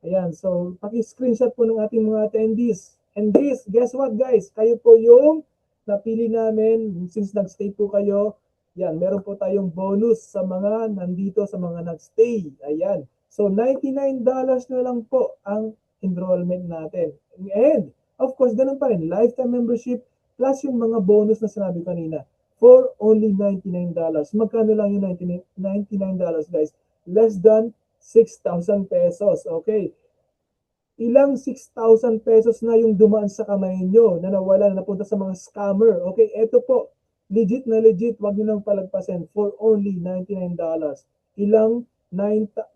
ayan, so paki-screenshot po ng ating mga attendees. And this, guess what guys? Kayo po yung napili namin, since nag-stay po kayo, yan, meron po tayong bonus sa mga nandito, sa mga nag-stay. Ayan, so $99 na lang po ang enrollment natin. And, of course, ganun pa rin, lifetime membership, plus yung mga bonus na sinabi kanina for only $99. Magkano lang yung $99 guys? Less than 6,000 pesos. Okay. Ilang 6,000 pesos na yung dumaan sa kamay nyo na nawala na napunta sa mga scammer. Okay, eto po. Legit na legit. Huwag nyo nang palagpasin for only $99. Ilang $99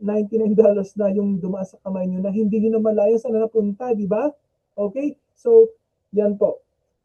na yung dumaan sa kamay nyo na hindi nyo na malaya saan napunta, di ba? Okay, so yan po.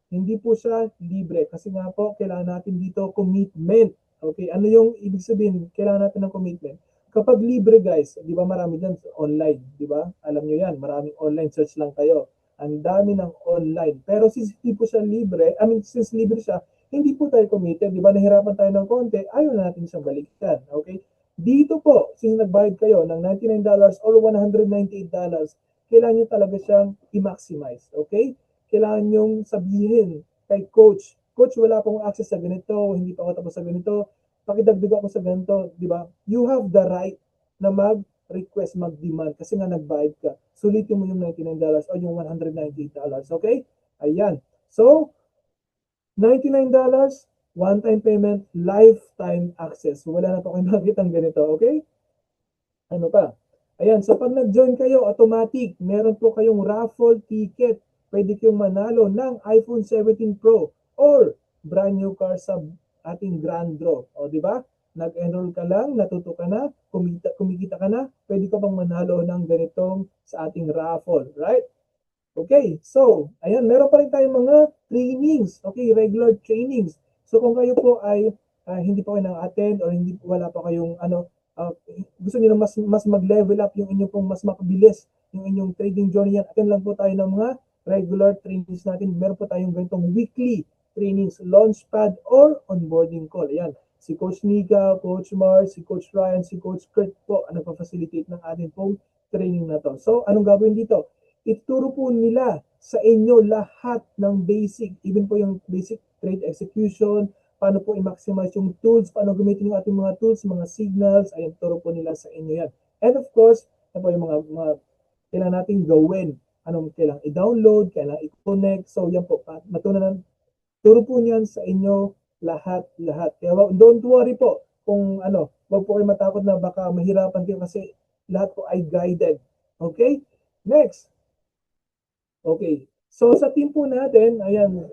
Hindi po siya libre kasi nga po kailangan natin dito commitment. Okay, ano yung ibig sabihin? Kailangan natin ng commitment. Kapag libre guys, di ba marami dyan online, di ba? Alam nyo yan, maraming online, search lang kayo. Ang dami ng online. Pero since hindi po siya libre, since libre siya, hindi po tayo committed, di ba? Nahirapan tayo ng konti, ayaw na natin siyang balikan, okay? Dito po, since nagbayad kayo ng $99 or $198, kailangan nyo talaga siyang i-maximize, okay? Kailangan nyo sabihin kay coach, coach, wala akong access sa ganito, hindi pa ako tapos sa ganito, pakidagdag ako sa ganito, di ba? You have the right na mag-request, mag-demand kasi nga nagbayad ka. Sulitin mo yung $99 o yung $198, okay? Ayan. So, $99, one-time payment, lifetime access. Wala na pa kayo makikita ganito, okay? Ano pa? Ayan, so pag nag-join kayo, automatic, meron po kayong raffle ticket. Pwede kayong manalo ng iPhone 17 Pro or brand new car sa ating grand draw. O, di ba? Nag-enroll ka lang, natuto ka na, kumikita ka na, pwede ka bang manalo ng ganitong sa ating raffle, right? Okay, so, ayan, meron pa rin tayong mga trainings, okay, regular trainings. So, kung kayo po ay hindi pa kayo nang-attend or hindi wala pa kayong gusto niyo na mas mag-level up yung inyong pong mas mapabilis yung inyong trading journey yan, attend lang po tayo ng mga regular trainings natin. Meron po tayong ganitong weekly trainings, launchpad or onboarding call. Ayan, si Coach Nika, Coach Mars, si Coach Ryan, si Coach Kurt po ang nagpa-facilitate ng ating pong training na to. So, anong gagawin dito? Ituro po nila sa inyo lahat ng basic, even po yung basic trade execution, paano po i-maximize yung tools, paano gamitin yung ating mga tools, mga signals, ayun, turo po nila sa inyo yan. And of course, yan po yung mga kailangan natin gawin, anong kailangan i-download, kailangan i-connect, so yan po, matunan, turo po niyan sa inyo lahat. Kaya don't worry po kung wag po kayo matakot na baka mahirapan kayo kasi lahat po ay guided. Okay? Next. Okay. So sa team po natin, ayan,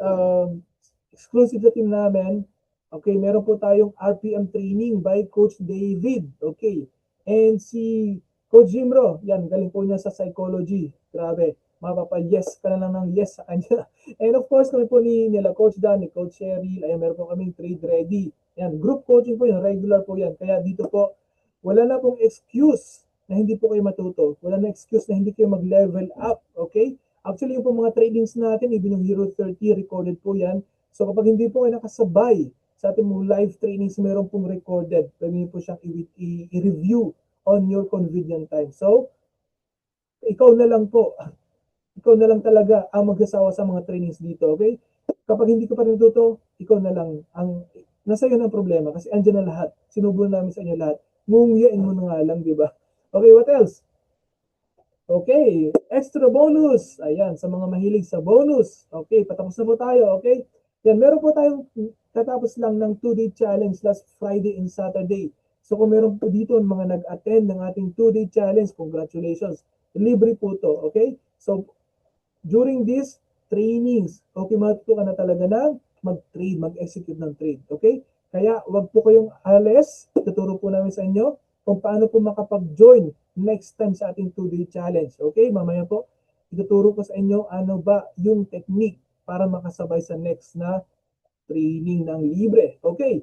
exclusive sa team namin, okay, meron po tayong RPM training by Coach David. Okay. And si Coach Jimro, yan, galing po niya sa psychology. Grabe, mapapa-yes ka na lang ng yes sa kanya. And of course, kami po nila Coach Dan, ni Coach Cheryl, ayan, meron po kaming trade ready. Yan, group coaching po yan, regular po yan. Kaya dito po, wala na pong excuse na hindi po kayo matuto. Wala na excuse na hindi kayo mag-level up. Okay? Actually, yung po mga tradings natin, even yung Hero 30, recorded po yan. So kapag hindi po kayo nakasabay sa ating mga live trainings, meron pong recorded. Pwede niyo po siyang i-review on your convenient time. So, ikaw na lang po. Ikaw na lang talaga ang magsasawa sa mga trainings dito, okay? Kapag hindi ka pa rin natuto, ikaw na lang ang nasa iyo ng problema kasi andyan na lahat. Sinubukan namin sa inyo lahat. Ngunguyain mo na nga lang, di ba? Okay, what else? Okay, extra bonus. Ayan, sa mga mahilig sa bonus. Okay, patapos na po tayo, okay? Yan, meron po tayong katapos lang ng 2-day challenge last Friday and Saturday. So kung meron po dito mga nag-attend ng ating 2-day challenge, congratulations. Libre po to, okay? So during these trainings, okay, matuto ka na talaga ng mag-trade, mag-execute ng trade, okay? Kaya wag po kayong alis, tuturo po namin sa inyo kung paano po makapag-join next time sa ating 2-day challenge, okay? Mamaya po, ituturo ko sa inyo ano ba yung technique para makasabay sa next na training ng libre, okay?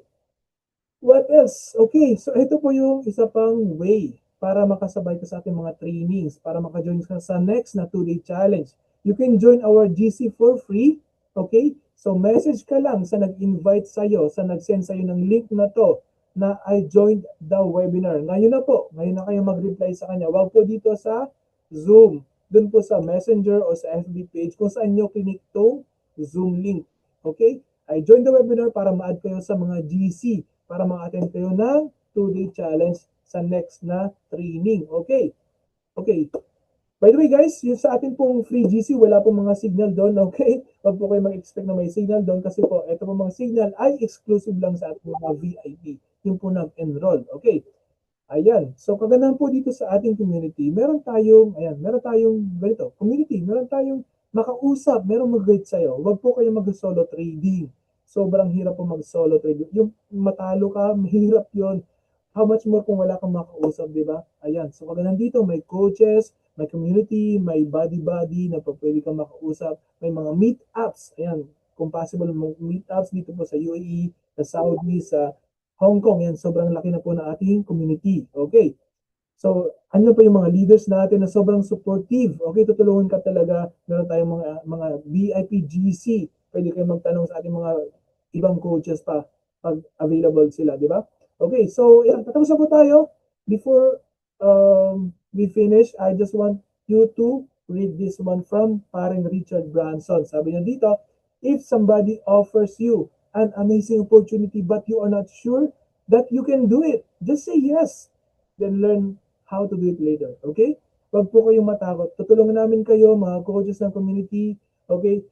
What else? Okay, so ito po yung isa pang way para makasabay ka sa ating mga trainings, para maka-join ka sa next na 2-day challenge. You can join our GC for free, okay? So message ka lang sa nag-invite sa'yo, sa nag-send sa'yo ng link na to, na I joined the webinar. Ngayon na po, ngayon na kayo mag-reply sa kanya. Wag po dito sa Zoom, dun po sa Messenger o sa FB page kung saan nyo click tong Zoom link, okay? I joined the webinar para ma-add kayo sa mga GC, para ma-attend kayo ng 2-day challenge sa next na training. Okay. Okay. By the way guys, yung sa atin pong free GC, wala pong mga signal doon, okay? Wag po kayo mag-expect na may signal doon kasi po, ito po mga signal ay exclusive lang sa ating mga VIP. Yung po nag-enroll, okay? Ayan. So, kagandahan po dito sa ating community, meron tayong ganito, community, meron tayong makausap, meron mag-guide sa'yo. Wag po kayo mag-solo trading. Sobrang hirap po mag-solo trading. Yung matalo ka, mahirap yon. How much more kung wala kang makausap, di ba? Ayan. So, kagandahan dito, may coaches, may community, may body-body na pwede kang makausap, may mga meetups. Ayan. Kung possible, meetups dito po sa UAE, sa Saudi, sa Hong Kong, yan, sobrang laki na po ng ating community. Okay. So, ano pa yung mga leaders natin na sobrang supportive. Okay, tutulungan ka talaga. Meron tayong mga VIP GC. Pwede kayo magtanong sa ating mga ibang coaches pa pag available sila, di ba? Okay, so yan, tatapos na po tayo. Before we finish, I just want you to read this one from paring Richard Branson. Sabi niya dito, if somebody offers you an amazing opportunity but you are not sure that you can do it, just say yes. Then learn how to do it later. Okay? Huwag po kayong matakot. Tutulungan namin kayo, mga coaches ng community. Okay?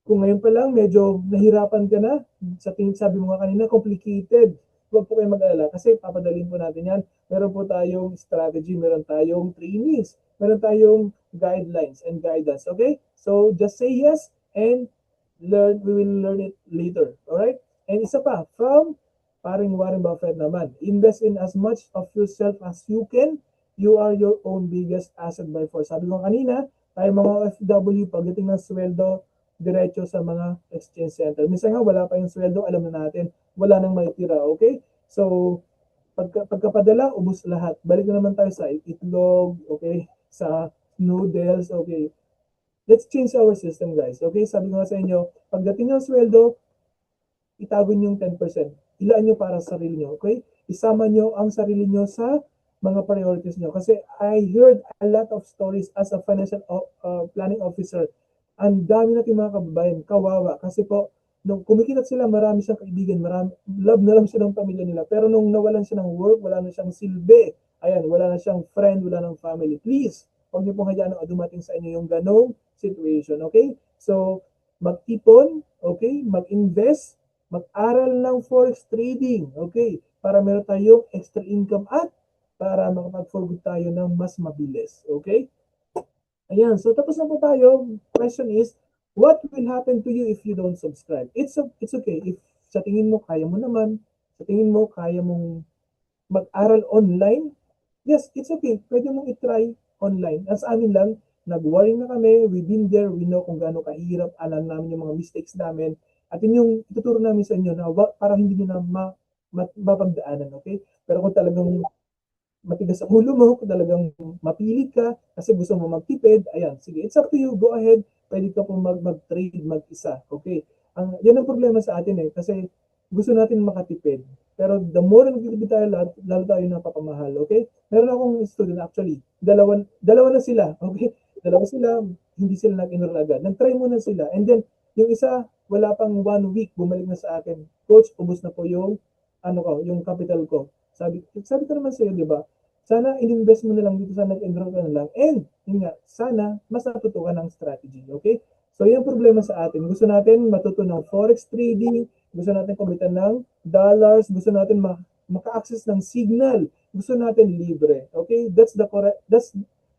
Kung ngayon pa lang, medyo nahirapan ka na, sa tingin sabi mo nga kanina, complicated. Huwag po kayong mag-alala kasi papadalin po natin yan. Meron po tayong strategy, meron tayong trainings, meron tayong guidelines and guidance. Okay? So, just say yes and we will learn it later. Alright? And isa pa, from paring Warren Buffett naman, invest in as much of yourself as you can. You are your own biggest asset by force. Sabi ko kanina, tayo mga OFW, pagdating ng sweldo, diretso sa mga exchange center. Minsan nga wala pa yung sweldo, alam na natin, wala nang maitira, okay? So, pagkapadala, ubos lahat. Balik na naman tayo sa itlog, okay? Sa noodles, okay? Let's change our system, guys. Okay? Sabi ko nga sa inyo, pagdating ng sweldo, itago niyo yung 10%. Ilaan nyo para sa sarili nyo, okay? Isama nyo ang sarili nyo sa mga priorities nyo. Kasi I heard a lot of stories as a financial planning officer. Ang dami natin mga kababayan, kawawa. Kasi po, nung kumikita sila, marami siyang kaibigan, love na lang siya ng pamilya nila. Pero nung nawalan siya ng work, wala na siyang silbi. Ayan, wala na siyang friend, wala nang family. Please, huwag niyo pong hayaan na dumating sa inyo yung ganong situation, okay? So, mag-ipon, okay? Mag-invest, mag-aral ng forex trading, okay? Para meron tayong extra income at para makapag-forward tayo ng mas mabilis, okay? Ayan, so tapos na po tayo. Question is, what will happen to you if you don't subscribe? It's okay. If sa tingin mo, kaya mo naman, sa tingin mo, kaya mong mag-aral online, yes, it's okay. Pwede mong i-try online. As amin lang, nag-worry na kami, we've been there, we know kung gaano kahirap, alam namin yung mga mistakes namin, at yun yung ituturo namin sa inyo na parang hindi nyo na mapagdaanan, okay? Pero kung talagang matigas ang ulo mo, kung talagang mapilit ka, kasi gusto mo magtipid, ayan, sige, it's up to you, go ahead, pwede ka pong mag-trade mag-isa, okay? Yan ang problema sa atin kasi gusto natin makatipid. Pero the more na nagtitipid tayo, lalo tayo napapamahal, okay? Meron akong student actually, dalawa na sila, okay? Dalawa sila, hindi sila nag-enroll agad. Nag-try muna sila, and then, yung isa, wala pang 1 week, bumalik na sa akin, coach, ubos na po yung, yung capital ko. Sabi ko naman sa'yo, di ba? Sana in-invest mo na lang dito, sana nag-enroll ka na lang. And, yun nga, sana mas natutukan ng strategy, okay? So, yung problema sa atin, gusto natin matuto ng forex trading, gusto natin kumitan ng dollars, gusto natin maka-access ng signal, gusto natin libre, okay? That's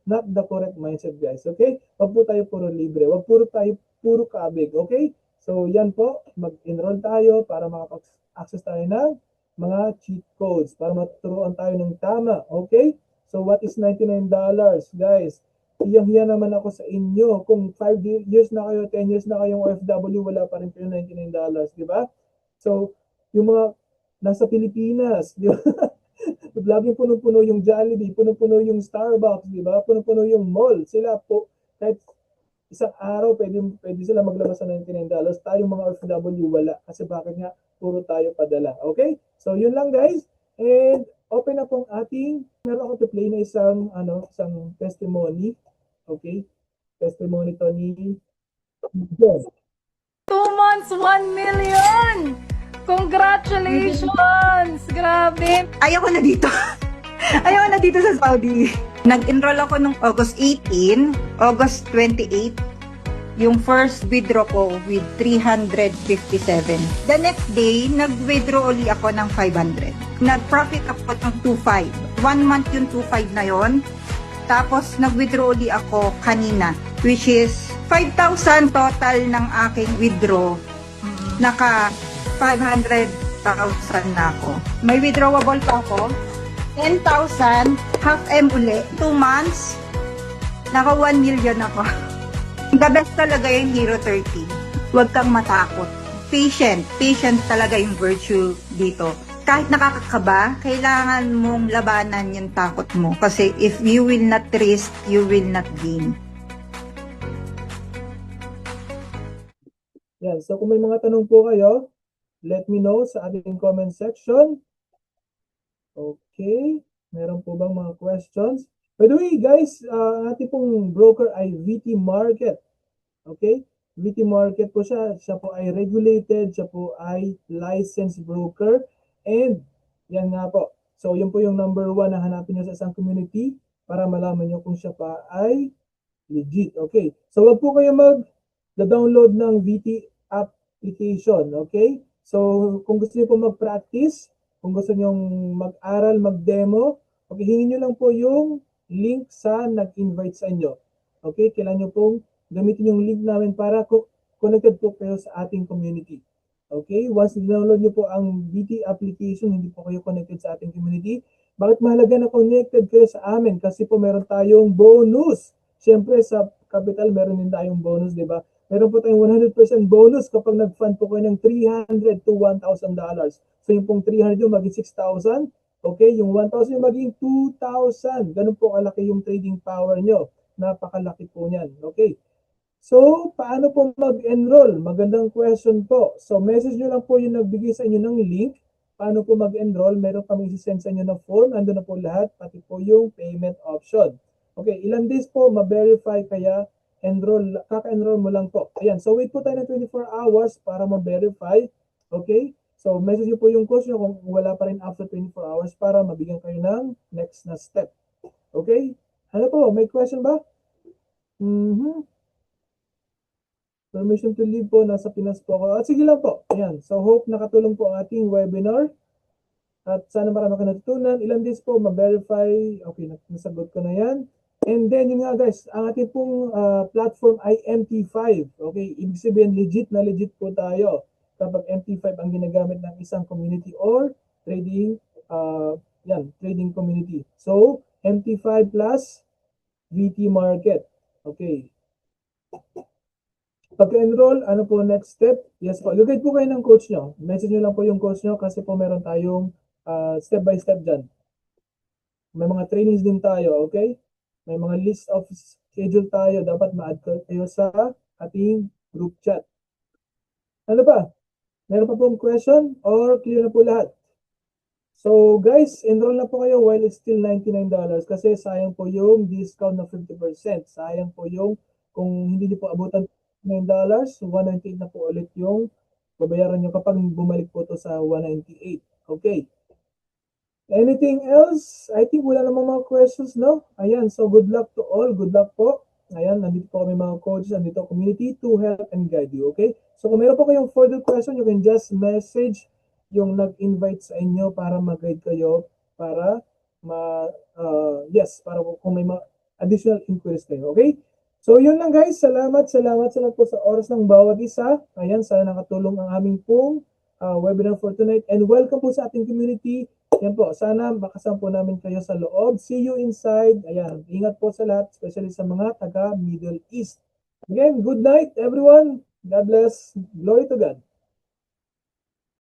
not the correct mindset, guys, okay? Wag po tayo puro libre, wag puro kabig, okay? So, yan po, mag-enroll tayo para makapag-access tayo ng mga cheat codes para matuturuan tayo ng tama, okay? So, what is $99? Guys, hiyang-hiya naman ako sa inyo. Kung 5 years na kayo, 10 years na kayong OFW, wala pa rin kayo $99, di ba? So, yung mga nasa Pilipinas, di ba? Laging puno-puno yung Jollibee, puno-puno yung Starbucks, di ba? Puno-puno yung mall. Sila po, kahit isang araw, pwede sila maglabas ng $99. Tayong mga OFW, wala. Kasi bakit nga, puro tayo padala. Okay? So, yun lang guys. And, open na pong meron ako to play na isang testimony. Okay? Testimony to ni John. 2 months, 1 million! Congratulations! Grabe! Ayoko na dito. Ayoko na dito sa Saudi. Nag-enroll ako nung August 18, August 28, yung first withdraw ko with 357. The next day, nag-withdraw uli ako ng 500. Nag-profit ako ng 2.5. 1 month yung 2.5 na yon. Tapos, nag-withdraw uli ako kanina, which is 5,000 total ng aking withdraw. Naka 500,000 na ako. May withdrawable pa ako. 10,000, half M uli. 2 months, naka 1 million ako. The best talaga yung Hero 30. Huwag kang matakot. Patient talaga yung virtue dito. kahit nakakakaba, kailangan mong labanan yung takot mo. Kasi if you will not risk, you will not gain. Yan. So kung may mga tanong po kayo, let me know sa ating comment section. Okay. Meron po bang mga questions? By the way, guys, ang ating pong broker ay VT Market. Okay? VT Market po siya. Siya po ay regulated. Siya po ay licensed broker. And yan nga po. So, yun po yung number 1 na hanapin nyo sa isang community para malaman nyo kung siya pa ay legit. Okay? So, wag po kayo mag-download ng VT application. Okay? So, kung gusto niyo po mag-practice, kung gusto niyo mag-aral, mag-demo, okay, hingin nyo lang po yung link sa nag-invite sa inyo. Okay? Kailangan nyo pong gamitin yung link namin para connected po kayo sa ating community. Okay? Once download nyo po ang VT application, hindi po kayo connected sa ating community. Bakit mahalaga na connected kayo sa amin? Kasi po meron tayong bonus. Siyempre sa Capital meron din tayong bonus, di ba? Meron po tayong 100% bonus kapag nag-fund po kayo ng $300 to $1,000. So yung pong 300 yung maging 6,000. Okay? Yung 1,000 yung maging 2,000. Ganun po kalaki yung trading power nyo. Napakalaki po niyan. Okay? So, paano po mag-enroll? Magandang question po. So, message nyo lang po yung nagbigay sa inyo ng link. Paano po mag-enroll? Meron kami isi-send sa inyo na form. Ando na po lahat, pati po yung payment option. Okay, ilang days po ma-verify kaya enroll, kaka-enroll mo lang po. Ayan, so wait po tayo ng 24 hours para ma-verify. Okay? So, message nyo po yung coach nyo kung wala pa rin after 24 hours para mabigyan kayo ng next na step. Okay? Ano po? May question ba? Permission to leave po, nasa Pinas po ako. At sige lang po. Ayan. So, hope nakatulong po ang ating webinar. At sana marami ka natutunan. Ilang days po, ma-verify. Okay, nasagot ko na yan. And then, yun nga guys, ang ating pong platform ay MT5. Okay, ibig sabihin legit na legit po tayo kapag MT5 ang ginagamit ng isang community or trading, trading community. So, MT5 plus VT Market. Okay. Pag-enroll, ano po next step? Yes po, lugay po kayo ng coach nyo. Message nyo lang po yung coach nyo kasi po meron tayong step by step dyan. May mga trainings din tayo, okay? May mga list of schedule tayo. Dapat ma-add kayo sa ating group chat. Ano pa? Meron pa pong question or clear na po lahat? So guys, enroll na po kayo while it's still $99 kasi sayang po yung discount na 50%. Sayang po yung kung hindi niyo po abutan $9, $198 na po ulit yung babayaran nyo kapag bumalik po to sa $198. Okay. Anything else? I think wala namang mga questions, no? Ayan, so good luck to all. Good luck po. Ayan, nandito po kami mga coaches, nandito community to help and guide you, okay? So kung meron po kayong further question, you can just message yung nag-invite sa inyo para mag-guide kayo para para kung may mga additional inquiries kayo, okay? So, yun lang guys. Salamat po sa oras ng bawat isa. Ayan, sana nakatulong ang aming pong webinar for tonight. And welcome po sa ating community. Yan po, sana makasama po namin kayo sa loob. See you inside. Ayan, ingat po sa lahat, especially sa mga taga Middle East. Again, good night everyone. God bless. Glory to God.